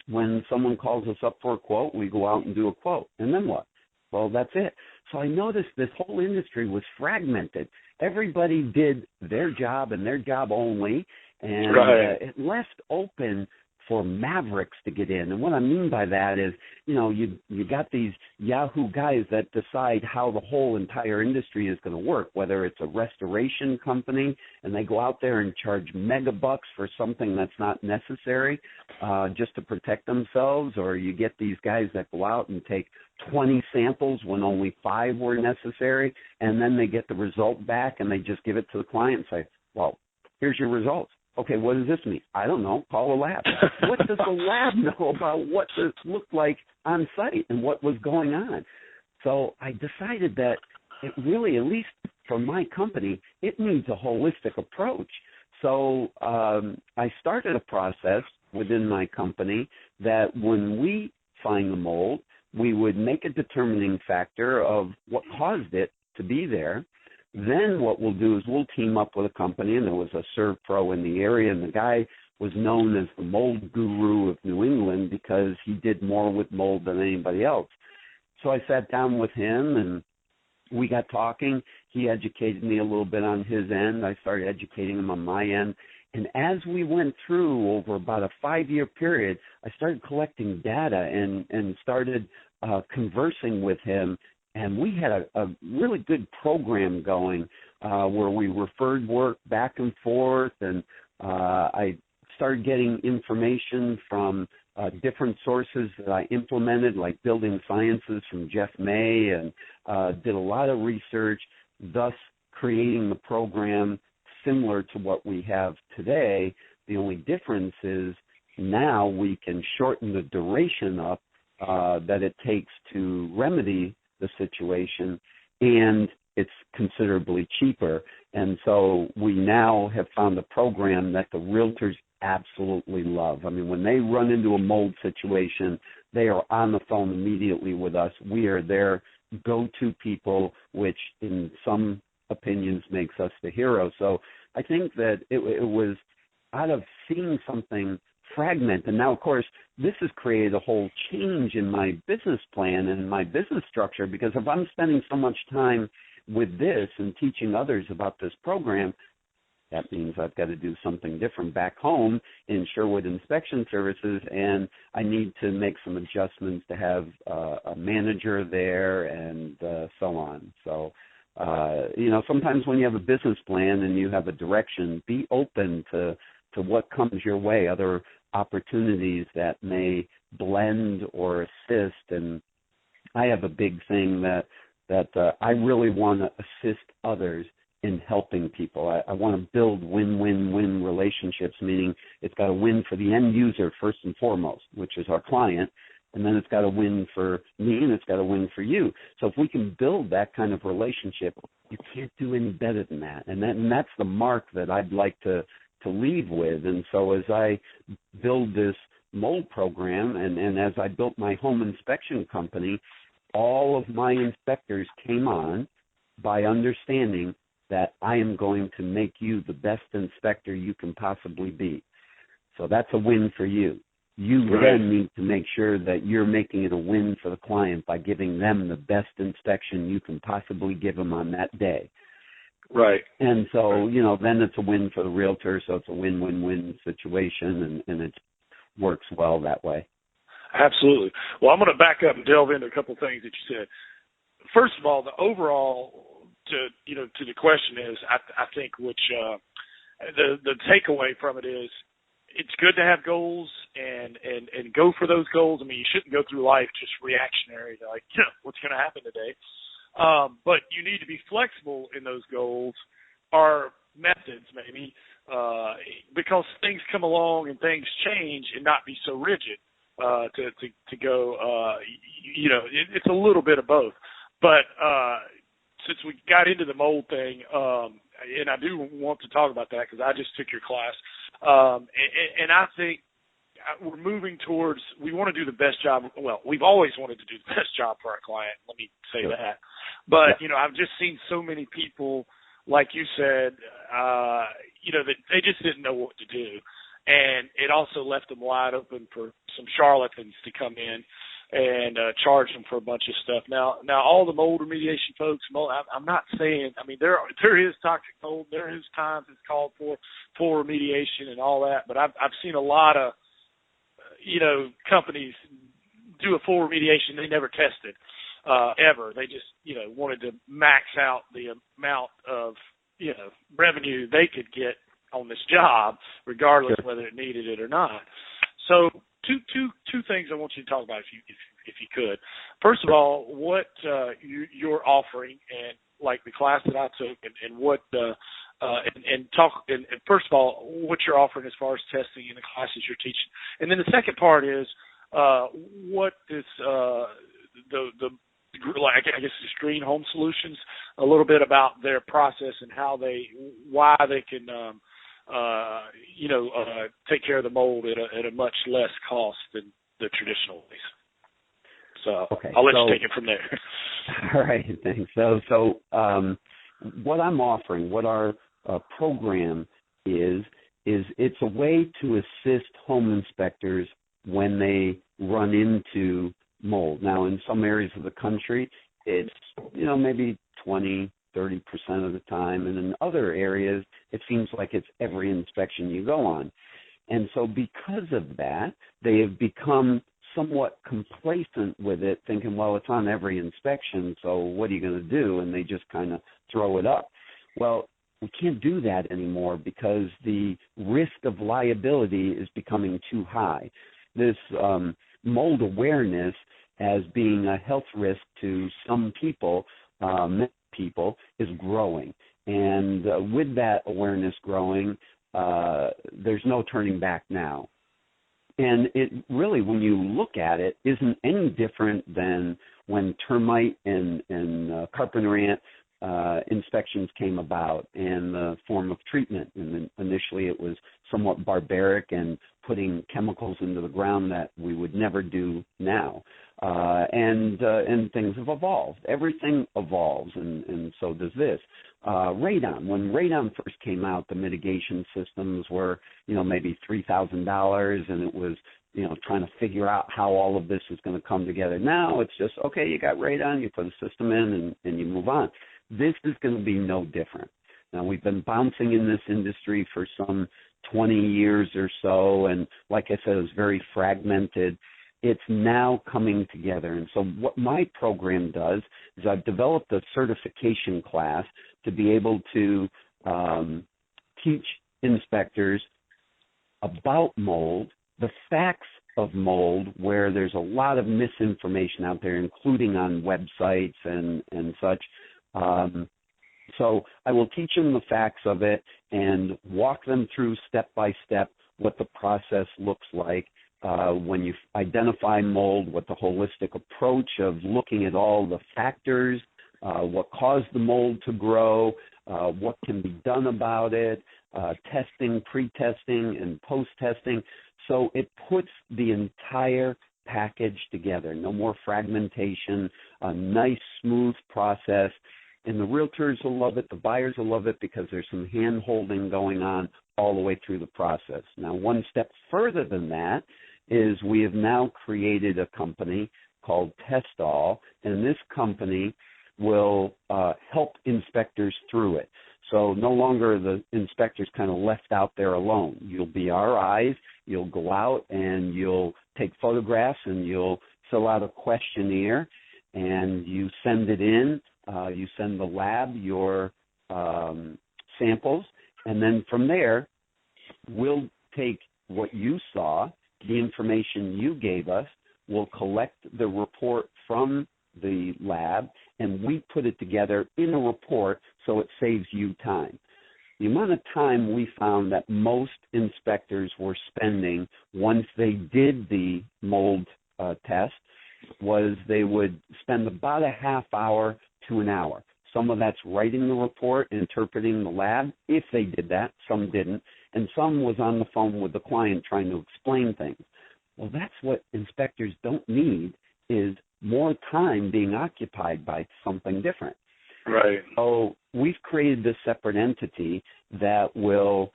when someone calls us up for a quote, we go out and do a quote. And then what? Well, that's it. So I noticed this whole industry was fragmented. Everybody did their job and their job only, and Right. It left open for mavericks to get in. And what I mean by that is, you got these Yahoo guys that decide how the whole entire industry is going to work, whether it's a restoration company and they go out there and charge mega bucks for something that's not necessary just to protect themselves, or you get these guys that go out and take 20 samples when only 5 were necessary, and then they get the result back and they just give it to the client and say, well, here's your results. Okay, what does this mean? I don't know. Call a lab. What does the lab know about what this looked like on site and what was going on? So I decided that it really, at least for my company, it needs a holistic approach. So I started a process within my company that when we find the mold, we would make a determining factor of what caused it to be there. Then what we'll do is we'll team up with a company, and there was a Serve Pro in the area, and the guy was known as the mold guru of New England because he did more with mold than anybody else. So I sat down with him, and we got talking. He educated me a little bit on his end. I started educating him on my end. And as we went through over about a 5-year period, I started collecting data and started conversing with him. And we had a really good program going where we referred work back and forth, and I started getting information from different sources that I implemented, like Building Sciences from Jeff May, and did a lot of research, thus creating the program similar to what we have today. The only difference is now we can shorten the duration up that it takes to remedy the situation, and it's considerably cheaper. And so we now have found a program that the realtors absolutely love. I mean, when they run into a mold situation, they are on the phone immediately with us. We are their go-to people, which in some opinions makes us the hero. So I think that it was out of seeing something fragment. And now, of course, this has created a whole change in my business plan and my business structure, because if I'm spending so much time with this and teaching others about this program, That means I've got to do something different back home in Sherwood Inspection Services, and I need to make some adjustments to have a manager there and so on. So, sometimes when you have a business plan and you have a direction, be open to what comes your way, other opportunities that may blend or assist. And I have a big thing that I really want to assist others in helping people. I want to build win-win-win relationships, meaning it's got to win for the end user first and foremost, which is our client, and then it's got to win for me and it's got to win for you. So if we can build that kind of relationship, you can't do any better than that. And that's the mark that I'd like to leave with. And so as I build this mold program and as I built my home inspection company, all of my inspectors came on by understanding that I am going to make you the best inspector you can possibly be. So that's a win for you. You then need to make sure that you're making it a win for the client by giving them the best inspection you can possibly give them on that day. Right. And so, then it's a win for the realtor, so it's a win-win-win situation, and it works well that way. Absolutely. Well, I'm going to back up and delve into a couple of things that you said. First of all, the overall to the question is, I think, which the takeaway from it is, it's good to have goals and go for those goals. I mean, you shouldn't go through life just reactionary, like, what's going to happen today? But you need to be flexible in those goals or methods, maybe, because things come along and things change, and not be so rigid to go. It's a little bit of both. But since we got into the mold thing, and I do want to talk about that because I just took your class, and I think we're moving towards, we want to do the best job. Well, we've always wanted to do the best job for our client. Let me say that. But, I've just seen so many people, like you said, that they just didn't know what to do. And it also left them wide open for some charlatans to come in and charge them for a bunch of stuff. Now all the mold remediation folks, I'm not saying, I mean, there is toxic mold. There is times it's called for full remediation and all that. But I've seen a lot of, companies do a full remediation they never tested ever. They just, wanted to max out the amount of, revenue they could get on this job, regardless of whether it needed it or not. So two things I want you to talk about, if you could. First of all, what you're offering, and like the class that I took, and what and first of all, what you're offering as far as testing in the classes you're teaching, and then the second part is what is I guess the Green Home Solutions, a little bit about their process and why they can take care of the mold at a much less cost than the traditional ways. So I'll let you take it from there. All right, thanks. So what I'm offering, what our program is it's a way to assist home inspectors when they run into mold. Now, in some areas of the country, it's, maybe 20, 30% of the time. And in other areas, it seems like it's every inspection you go on. And so because of that, they have become somewhat complacent with it, thinking, well, it's on every inspection, so what are you going to do? And they just kind of throw it up. Well, we can't do that anymore because the risk of liability is becoming too high. This mold awareness as being a health risk to some people, many people, is growing. And with that awareness growing, there's no turning back now. And it really, when you look at it, isn't any different than when termite and carpenter ant inspections came about and the form of treatment. And then initially it was somewhat barbaric and putting chemicals into the ground that we would never do now. And things have evolved. Everything evolves, and so does this. Radon. When radon first came out, the mitigation systems were, maybe $3,000, and it was, trying to figure out how all of this is going to come together. Now it's just, okay, you got radon, you put a system in, and you move on. This is going to be no different. Now, we've been bouncing in this industry for some 20 years or so, and like I said, it was very fragmented. It's now coming together. And so what my program does is I've developed a certification class to be able to teach inspectors about mold, the facts of mold, where there's a lot of misinformation out there, including on websites and such. So I will teach them the facts of it and walk them through step by step what the process looks like when you identify mold, what the holistic approach of looking at all the factors, what caused the mold to grow, what can be done about it, testing, pre-testing, and post-testing. So it puts the entire package together. No more fragmentation, a nice, smooth process. And the realtors will love it, the buyers will love it, because there's some hand-holding going on all the way through the process. Now, one step further than that is we have now created a company called Testall, and this company will help inspectors through it. So no longer are the inspectors kind of left out there alone. You'll be our eyes. You'll go out and you'll take photographs and you'll fill out a questionnaire and you send it in. You send the lab your samples, and then from there, we'll take what you saw, the information you gave us, we'll collect the report from the lab, and we put it together in a report so it saves you time. The amount of time we found that most inspectors were spending once they did the mold test was they would spend about a half hour to an hour. Some of that's writing the report, interpreting the lab, if they did that. Some didn't. And some was on the phone with the client trying to explain things. Well, that's what inspectors don't need, is more time being occupied by something different. Right. So we've created this separate entity that will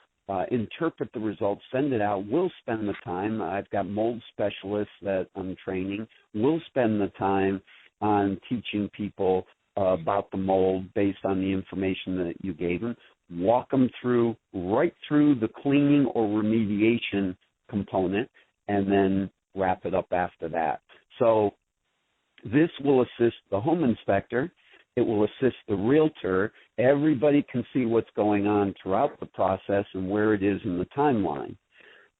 interpret the results, send it out. We'll spend the time. I've got mold specialists that I'm training. We'll spend the time on teaching people about the mold based on the information that you gave them, walk them through, right through the cleaning or remediation component, and then wrap it up after that. So this will assist the home inspector. It will assist the realtor. Everybody can see what's going on throughout the process and where it is in the timeline.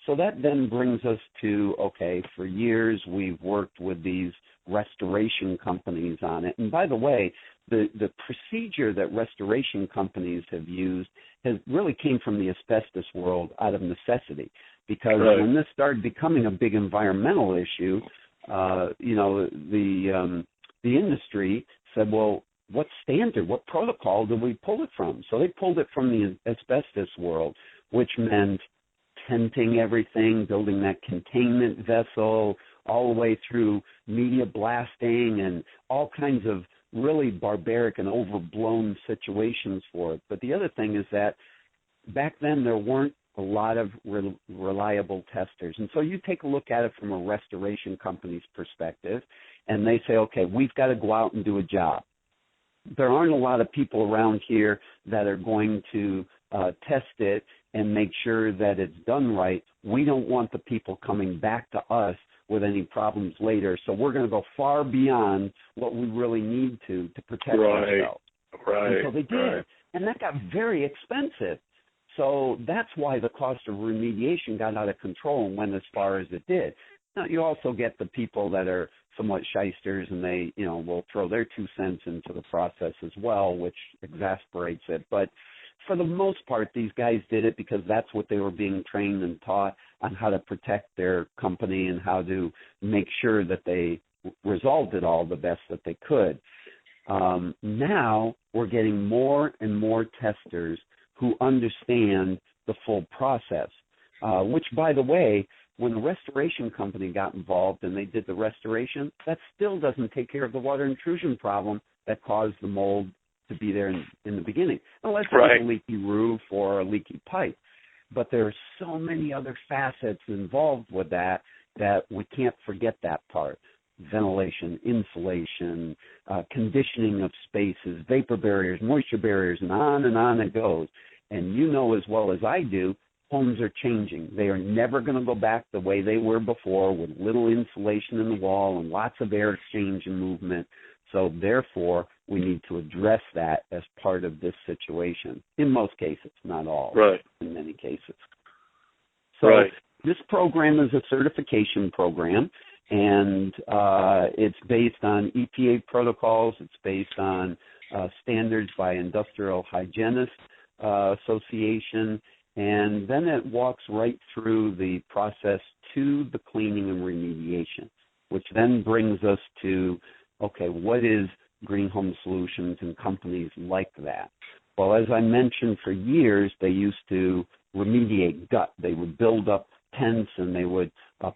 So that then brings us to, okay, for years we've worked with these restoration companies on it. And by the way, the procedure that restoration companies have used has really came from the asbestos world out of necessity. Because when this started becoming a big environmental issue, the industry said, well, what standard, what protocol do we pull it from? So they pulled it from the asbestos world, which meant tenting everything, building that containment vessel, all the way through media blasting and all kinds of really barbaric and overblown situations for it. But the other thing is that back then there weren't a lot of reliable testers. And so you take a look at it from a restoration company's perspective, and they say, okay, we've got to go out and do a job. There aren't a lot of people around here that are going to test it and make sure that it's done right. We don't want the people coming back to us with any problems later, so we're going to go far beyond what we really need to protect ourselves. Right. And so they did, and that got very expensive. So that's why the cost of remediation got out of control and went as far as it did. Now, you also get the people that are somewhat shysters, and they, will throw their 2 cents into the process as well, which exasperates it. But for the most part, these guys did it because that's what they were being trained and taught on, how to protect their company and how to make sure that they resolved it all the best that they could. Now we're getting more and more testers who understand the full process, which, by the way, when the restoration company got involved and they did the restoration, that still doesn't take care of the water intrusion problem that caused the mold to be there in the beginning, unless it's a leaky roof or a leaky pipe. But there are so many other facets involved with that we can't forget that part. ventilation, insulation, conditioning of spaces, vapor barriers, moisture barriers, and on it goes. And you know as well as I do, homes are changing. They are never going to go back the way they were before with little insulation in the wall and lots of air exchange and movement. So therefore, we need to address that as part of this situation. In most cases, not all, right. In many cases. So right. This program is a certification program, and it's based on EPA protocols. It's based on standards by Industrial Hygienists Association, and then it walks right through the process to the cleaning and remediation, which then brings us to, okay, what is Green Home Solutions and companies like that? Well, as I mentioned, for years, they used to remediate gut. They would build up tents and they would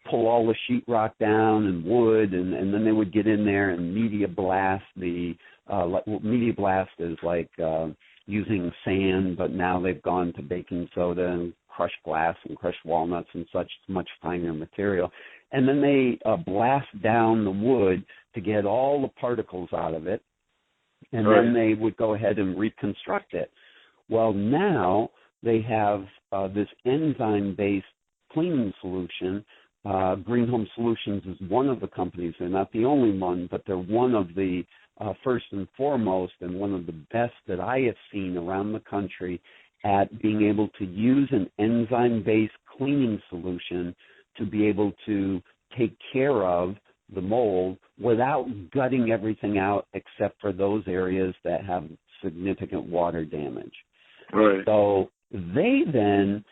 pull all the sheetrock down and wood, and then they would get in there and media blast. Media blast is like using sand, but now they've gone to baking soda and crushed glass and crushed walnuts and such much finer material. And then they blast down the wood to get all the particles out of it, and right. then they would go ahead and reconstruct it. Well, now they have this enzyme-based cleaning solution. Green Home Solutions is one of the companies. They're not the only one, but they're one of the first and foremost and one of the best that I have seen around the country at being able to use an enzyme-based cleaning solution to be able to take care of the mold without gutting everything out except for those areas that have significant water damage. Right. So they then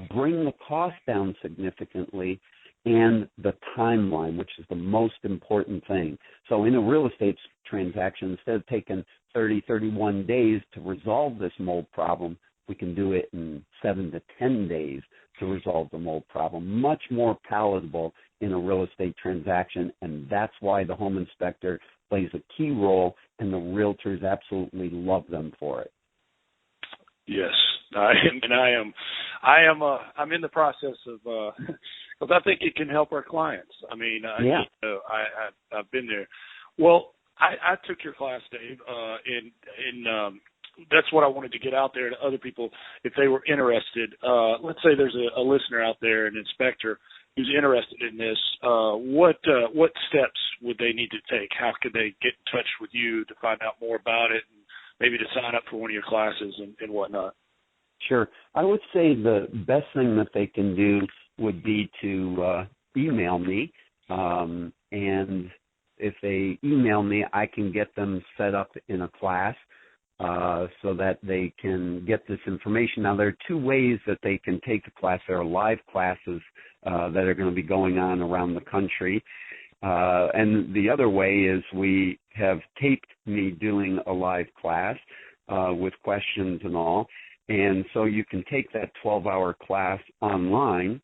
bring the cost down significantly and the timeline, which is the most important thing. So in a real estate transaction, instead of taking 30, 31 days to resolve this mold problem, we can do it in 7 to 10 days to resolve the mold problem. Much more palatable in a real estate transaction, and that's why the home inspector plays a key role, and the realtors absolutely love them for it. Yes, I'm in the process of because I think it can help our clients. I mean, I've been there. Well, I took your class, Dave, and that's what I wanted to get out there to other people if they were interested. Let's say there's a listener out there, an inspector who's interested in this. What steps would they need to take? How could they get in touch with you to find out more about it, and maybe to sign up for one of your classes and whatnot? Sure. I would say the best thing that they can do would be to email me, and if they email me, I can get them set up in a class so that they can get this information. Now, there are two ways that they can take the class. There are live classes that are going to be going on around the country. And the other way is we have taped me doing a live class with questions and all. And so you can take that 12-hour class online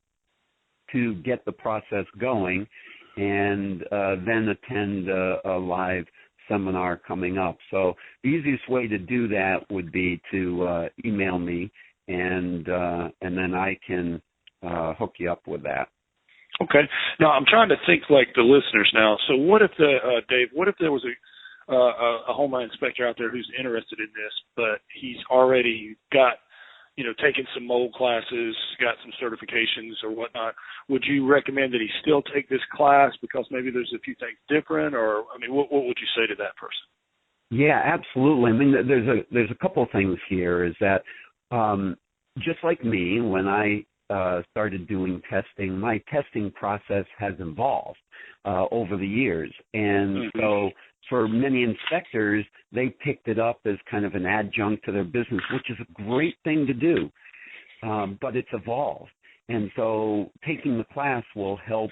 to get the process going and then attend a live seminar coming up. So the easiest way to do that would be to email me, and then I can hook you up with that. Okay. Now I'm trying to think like the listeners now. So what if Dave? What if there was a home inspector out there who's interested in this, but he's already got, taken some mold classes, got some certifications or whatnot? Would you recommend that he still take this class because maybe there's a few things different, or what would you say to that person? Yeah, absolutely. I mean, there's a couple of things here. Is that just like me, when I started doing testing, my testing process has evolved over the years. And so for many inspectors, they picked it up as kind of an adjunct to their business, which is a great thing to do, but it's evolved. And so taking the class will help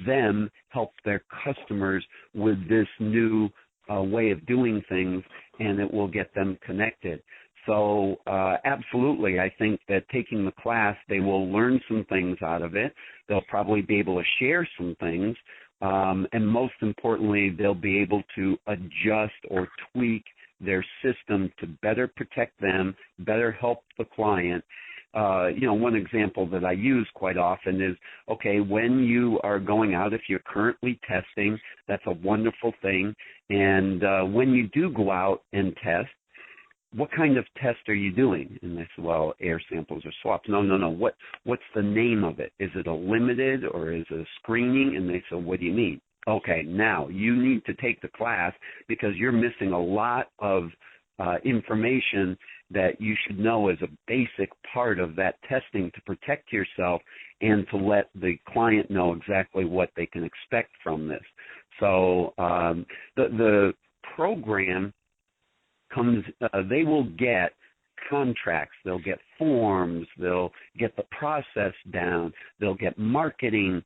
them help their customers with this new way of doing things, and it will get them connected. So absolutely, I think that taking the class, they will learn some things out of it. They'll probably be able to share some things. And most importantly, they'll be able to adjust or tweak their system to better protect them, better help the client. one example that I use quite often is, okay, when you are going out, if you're currently testing, that's a wonderful thing. And when you do go out and test, what kind of test are you doing? And they said, well, air samples or swaps. No. What's the name of it? Is it a limited or is it a screening? And they said, what do you mean? Okay, now you need to take the class because you're missing a lot of information that you should know as a basic part of that testing to protect yourself and to let the client know exactly what they can expect from this. So the program comes, they will get contracts, they'll get forms, they'll get the process down, they'll get marketing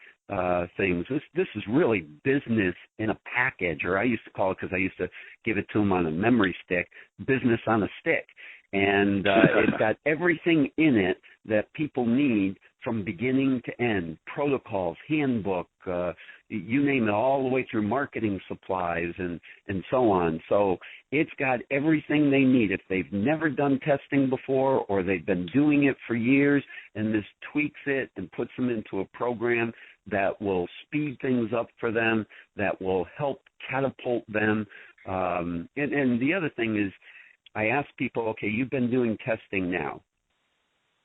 things. This is really business in a package, or I used to call it, because I used to give it to them on a memory stick, business on a stick. And it's got everything in it that people need from beginning to end, protocols, handbook, you name it, all the way through marketing supplies and so on. So it's got everything they need. If they've never done testing before or they've been doing it for years, and this tweaks it and puts them into a program that will speed things up for them, that will help catapult them. And the other thing is, I ask people, okay, you've been doing testing now.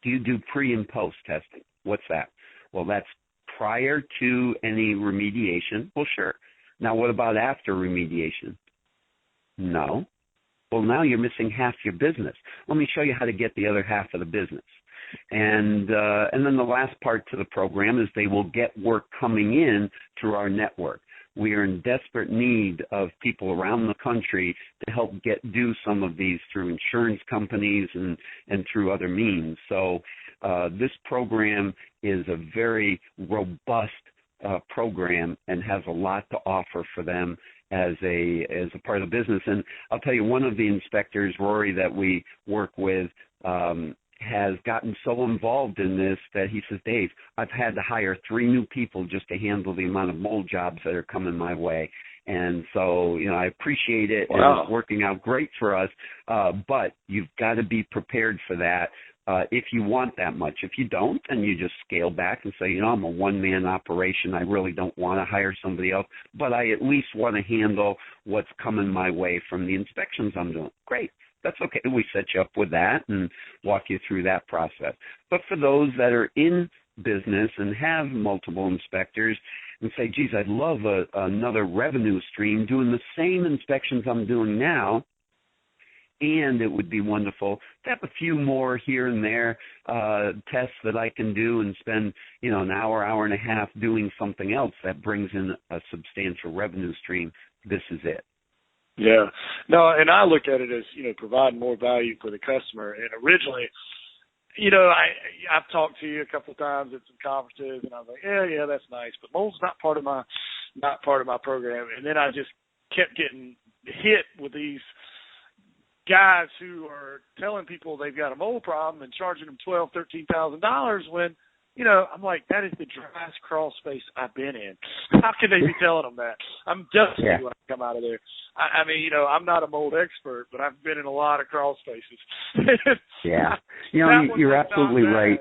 Do you do pre and post testing? What's that? Well, that's prior to any remediation. Well, sure. Now, what about after remediation? No. Well, now you're missing half your business. Let me show you how to get the other half of the business. And then the last part to the program is they will get work coming in through our network. We are in desperate need of people around the country to help do some of these through insurance companies and through other means. So this program is a very robust program and has a lot to offer for them as a part of the business. And I'll tell you, one of the inspectors, Rory, that we work with, has gotten so involved in this that he says, Dave, I've had to hire 3 new people just to handle the amount of mold jobs that are coming my way. And so, I appreciate it. Wow. And it's working out great for us. But you've got to be prepared for that if you want that much. If you don't, then you just scale back and say, I'm a one-man operation. I really don't want to hire somebody else, but I at least want to handle what's coming my way from the inspections I'm doing. Great. That's okay. We set you up with that and walk you through that process. But for those that are in business and have multiple inspectors and say, geez, I'd love another revenue stream doing the same inspections I'm doing now, and it would be wonderful to have a few more here and there tests that I can do and spend, an hour and a half doing something else that brings in a substantial revenue stream. This is it. Yeah. No, and I look at it as, providing more value for the customer. And originally, I've talked to you a couple of times at some conferences, and I was like, yeah, that's nice, but mold's not part of my program. And then I just kept getting hit with these guys who are telling people they've got a mold problem and charging them $12,000-$13,000 when, I'm like, that is the driest crawl space I've been in. How can they be telling them that? I'm just when I come out of there. I mean, I'm not a mold expert, but I've been in a lot of crawl spaces. Yeah. You're absolutely right.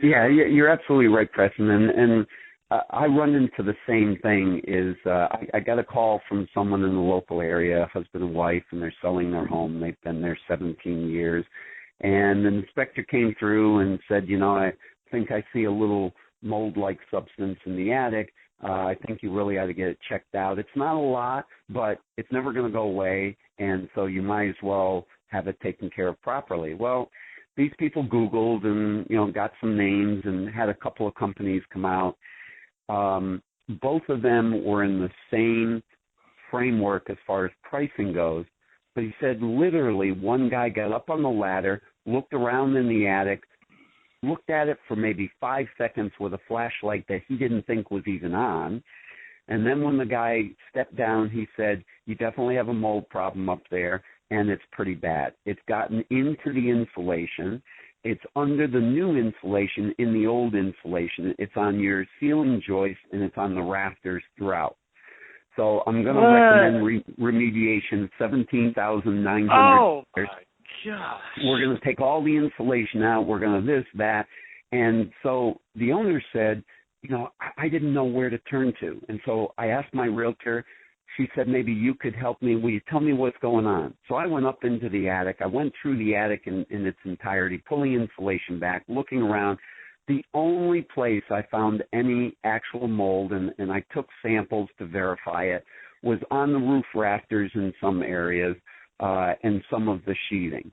Yeah, you're absolutely right, Preston. And I run into the same thing is I got a call from someone in the local area, husband and wife, and they're selling their home. They've been there 17 years. And an inspector came through and said, I think I see a little mold-like substance in the attic. I think you really ought to get it checked out. It's not a lot, but it's never going to go away, and so you might as well have it taken care of properly. Well, these people Googled and, got some names and had a couple of companies come out. Both of them were in the same framework as far as pricing goes. But he said literally one guy got up on the ladder, looked around in the attic, looked at it for maybe 5 seconds with a flashlight that he didn't think was even on. And then when the guy stepped down, he said, you definitely have a mold problem up there, and it's pretty bad. It's gotten into the insulation. It's under the new insulation in the old insulation. It's on your ceiling joist, and it's on the rafters throughout. So I'm going to recommend remediation, $17,900. Oh, my Gosh. We're going to take all the insulation out. We're going to this, that. And so the owner said, I didn't know where to turn to. And so I asked my realtor. She said, maybe you could help me. Will you tell me what's going on? So I went up into the attic. I went through the attic in its entirety, pulling insulation back, looking around. The only place I found any actual mold, and I took samples to verify it, was on the roof rafters in some areas and some of the sheathing.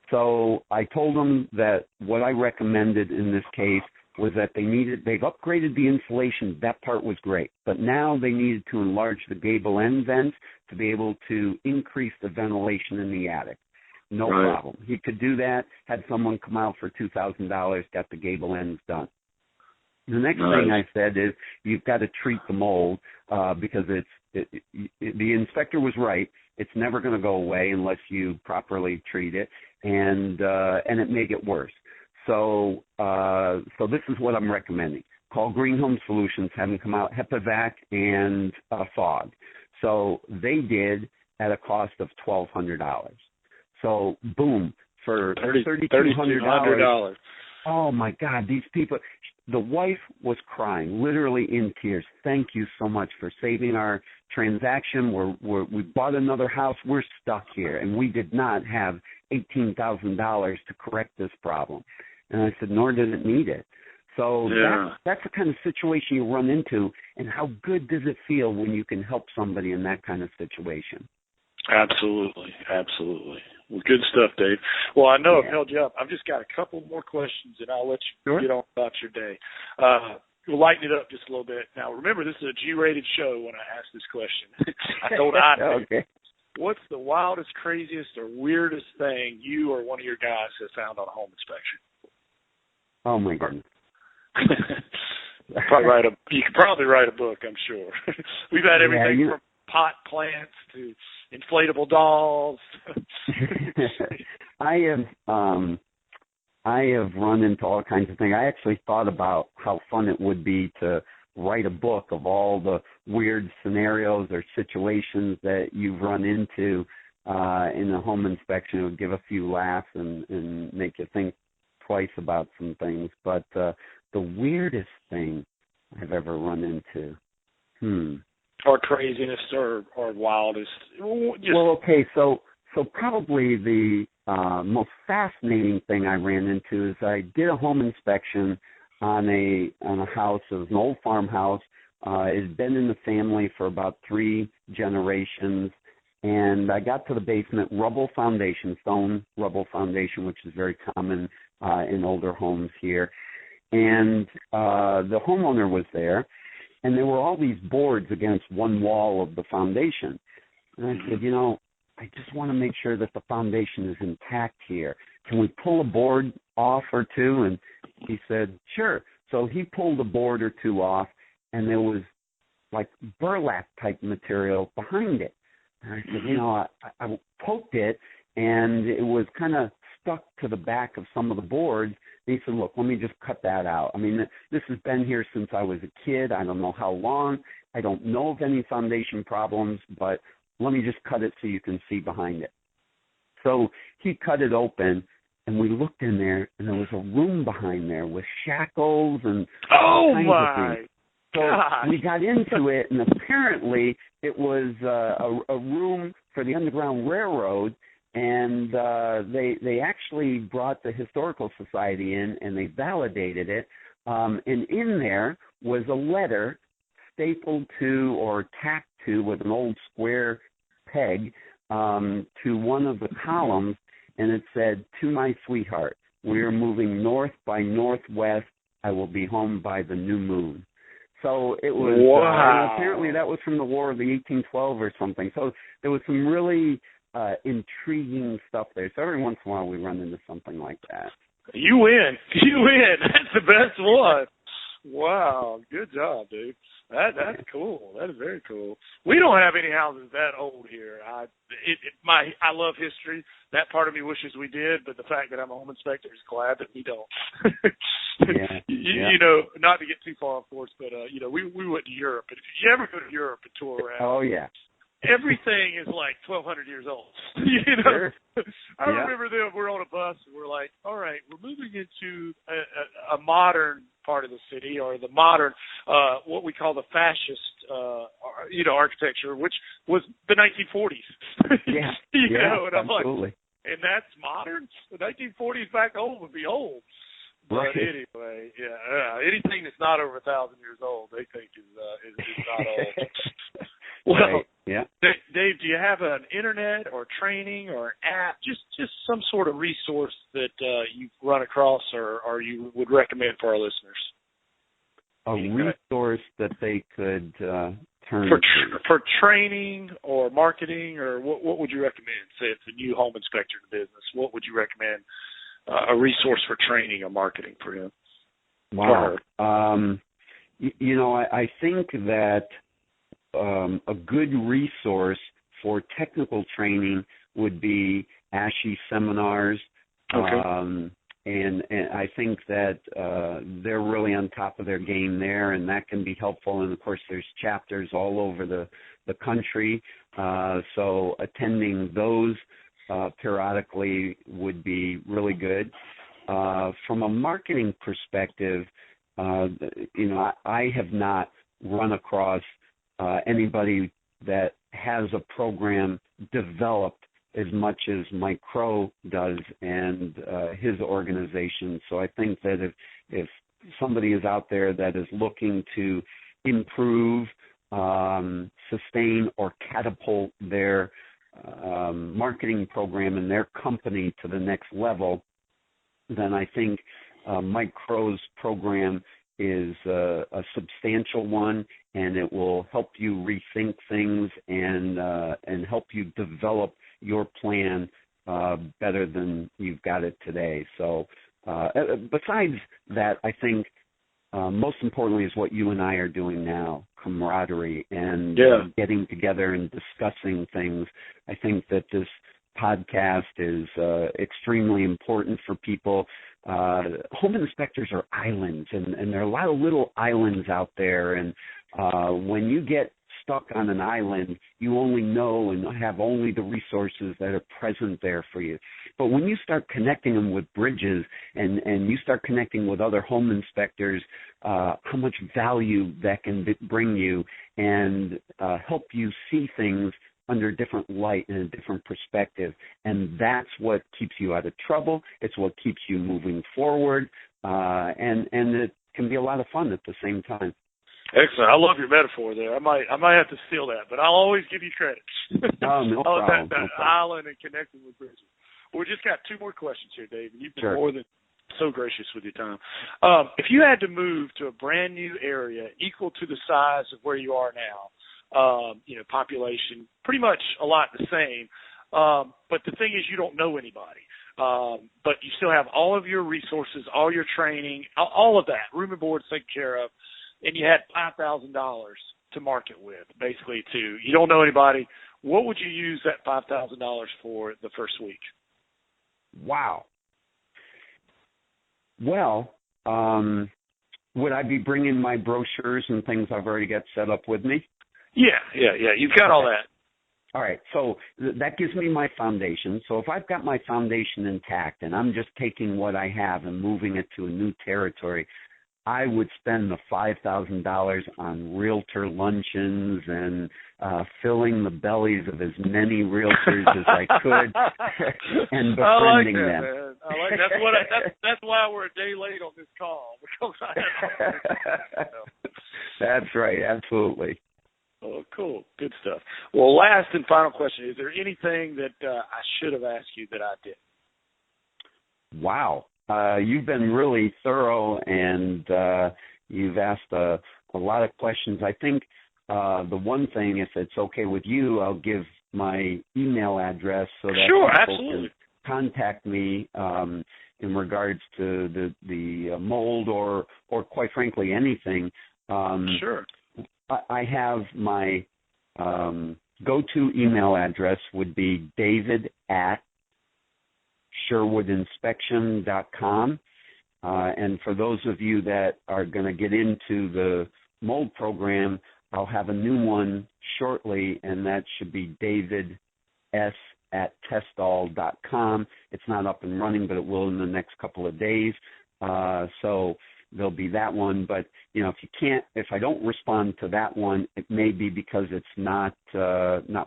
So I told them that what I recommended in this case was that they've upgraded the insulation. That part was great. But now they needed to enlarge the gable end vents to be able to increase the ventilation in the attic. No problem. He could do that, had someone come out for $2,000, got the gable ends done. The next thing I said is you've got to treat the mold because the inspector was right. It's never going to go away unless you properly treat it, and it may get worse. So this is what I'm recommending. Call Green Home Solutions, have them come out, HEPA-vac and fog. So they did at a cost of $1,200. So boom, for $3,200. Oh my God, these people. The wife was crying, literally in tears. Thank you so much for saving our transaction. We bought another house. We're stuck here, and we did not have $18,000 to correct this problem. And I said, nor did it need it. So that's the kind of situation you run into, and how good does it feel when you can help somebody in that kind of situation? Absolutely. Well, good stuff, Dave. Well, I know I've held you up. I've just got a couple more questions, and I'll let you get on about your day. We'll lighten it up just a little bit. Now, remember, this is a G-rated show when I ask this question. I told Okay. What's the wildest, craziest, or weirdest thing you or one of your guys have found on a home inspection? Oh, my goodness. You could probably write a book, I'm sure. We've had everything from pot plants to inflatable dolls. I have run into all kinds of things. I actually thought about how fun it would be to write a book of all the weird scenarios or situations that you've run into in a home inspection. It would give a few laughs and make you think twice about some things. But the weirdest thing I've ever run into, or craziness or wildest. Well, okay, so probably the most fascinating thing I ran into is I did a home inspection on a house. It was an old farmhouse. It had been in the family for about 3 generations, and I got to the basement, rubble foundation, stone rubble foundation, which is very common in older homes here. And the homeowner was there, and there were all these boards against one wall of the foundation. And I said, I just want to make sure that the foundation is intact here. Can we pull a board off or two? And he said, sure. So he pulled a board or two off, and there was like burlap type material behind it. And I said, I poked it, and it was kind of stuck to the back of some of the boards. And he said, look, let me just cut that out. I mean, this has been here since I was a kid. I don't know how long. I don't know of any foundation problems, but let me just cut it so you can see behind it. So he cut it open, and we looked in there, and there was a room behind there with shackles and all kinds of things. So we got into it, and apparently it was a room for the Underground Railroad, and they actually brought the Historical Society in, and they validated it. And in there was a letter stapled to or tacked to with an old square peg to one of the columns, and it said, "To my sweetheart, we are moving north by northwest. I will be home by the new moon." So it was, and apparently that was from the War of the 1812 or something. So there was some really intriguing stuff there. So every once in a while we run into something like that. You win. That's the best one. Wow, good job, dude. That's cool. That is very cool. We don't have any houses that old here. I love history. That part of me wishes we did, but the fact that I'm a home inspector is glad that we don't. Not to get too far off course, but we went to Europe. And if you ever go to Europe and tour around, everything is like 1,200 years old. Sure. I remember them modern part of the city, or the modern, what we call the fascist, architecture, which was the 1940s. Yeah, and I'm absolutely. like, and that's modern? The 1940s back home would be old. But anyway, anything that's not over 1,000 years old, they think is not old. Well, right. Yeah. Dave, do you have an internet or training or app, just some sort of resource that you've run across or you would recommend for our listeners? A resource that they could turn for training or marketing, or what would you recommend? Say it's a new home inspector in the business. What would you recommend? A resource for training or marketing for him? Wow. I think that a good resource for technical training would be ASHI seminars. Okay. And I think that they're really on top of their game there, and that can be helpful. And, of course, there's chapters all over the country. So attending those periodically would be really good. From a marketing perspective, I have not run across anybody that has a program developed as much as Mike Crow does and his organization. So I think that if somebody is out there that is looking to improve, sustain, or catapult their marketing program and their company to the next level, then I think Mike Crow's program is a substantial one, and it will help you rethink things and help you develop your plan better than you've got it today. So besides that, I think most importantly is what you and I are doing now, camaraderie and getting together and discussing things. I think that this podcast is extremely important for people. Home inspectors are islands, and there are a lot of little islands out there, and when you get stuck on an island, you only know and have only the resources that are present there for you. But when you start connecting them with bridges and you start connecting with other home inspectors, how much value that can bring you and help you see things under a different light and a different perspective. And that's what keeps you out of trouble. It's what keeps you moving forward. And it can be a lot of fun at the same time. Excellent. I love your metaphor there. I might have to steal that, but I'll always give you credit. No problem. That island and connecting with bridges. Well, we just got two more questions here, Dave, and you've been more than so gracious with your time. If you had to move to a brand new area equal to the size of where you are now, population, pretty much a lot the same, but the thing is you don't know anybody. But you still have all of your resources, all your training, all of that, room and board taken care of, and you had $5,000 to market with, basically, you don't know anybody. What would you use that $5,000 for the first week? Wow. Well, would I be bringing my brochures and things I've already got set up with me? Yeah. You've got all that. All right, so that gives me my foundation. So if I've got my foundation intact and I'm just taking what I have and moving it to a new territory, I would spend the $5,000 on realtor luncheons and filling the bellies of as many realtors as I could and befriending them. Man. I like that. That's why we're a day late on this call, because That's right, absolutely. Oh, cool. Good stuff. Well, last and final question. Is there anything that I should have asked you that I didn't? Wow. You've been really thorough, and you've asked a lot of questions. I think the one thing, if it's okay with you, I'll give my email address so that people absolutely. can contact me in regards to the mold or quite frankly anything. Sure. I have my go-to email address would be david@sherwoodinspection.com. And for those of you that are going to get into the mold program, I'll have a new one shortly, and that should be davids@testall.com. It's not up and running, but it will in the next couple of days. So there'll be that one. But if I don't respond to that one, it may be because it's not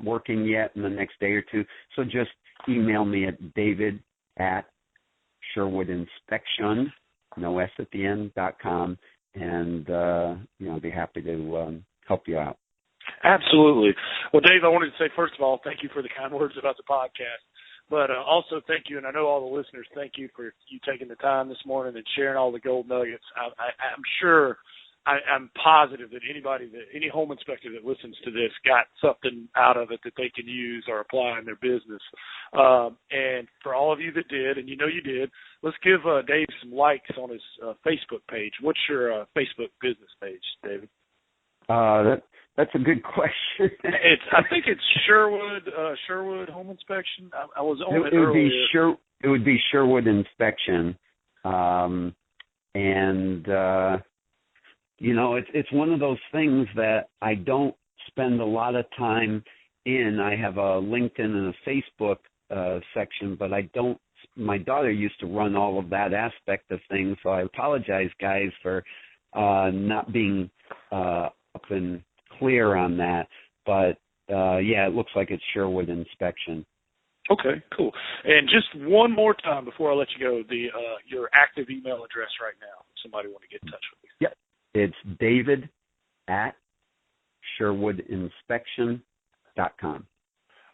working yet in the next day or two. So just email me at david@SherwoodInspection, no S at the end, .com, and I'll be happy to help you out. Absolutely. Well, Dave, I wanted to say, first of all, thank you for the kind words about the podcast. But also thank you, and I know all the listeners, thank you for you taking the time this morning and sharing all the gold nuggets. I'm sure, I'm positive that any home inspector that listens to this got something out of it that they can use or apply in their business. And for all of you that did, and you did, let's give Dave some likes on his Facebook page. What's your Facebook business page, David? That's a good question. I think it's Sherwood Home Inspection. I was on it earlier. It would be Sherwood Inspection, and it's one of those things that I don't spend a lot of time in. I have a LinkedIn and a Facebook section, but I don't. My daughter used to run all of that aspect of things, so I apologize, guys, for not being up and clear on that, but it looks like it's Sherwood Inspection. Okay, cool. And just one more time before I let you go, your active email address right now, if somebody want to get in touch with you. Yep, it's david@SherwoodInspection.com.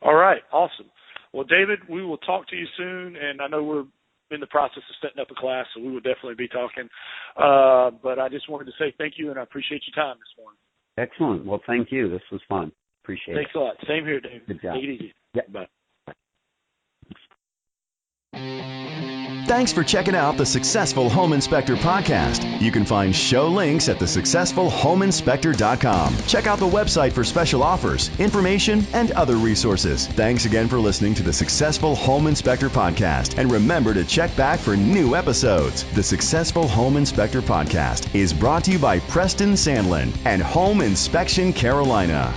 All right, awesome. Well, David, we will talk to you soon, and I know we're in the process of setting up a class, so we will definitely be talking. But I just wanted to say thank you, and I appreciate your time this morning. Excellent. Well, thank you. This was fun. Appreciate it. Thanks a lot. Same here, Dave. Good job. Take it easy. Yeah. Bye. Thanks for checking out the Successful Home Inspector podcast. You can find show links at thesuccessfulhomeinspector.com. Check out the website for special offers, information, and other resources. Thanks again for listening to the Successful Home Inspector podcast. And remember to check back for new episodes. The Successful Home Inspector podcast is brought to you by Preston Sandlin and Home Inspection Carolina.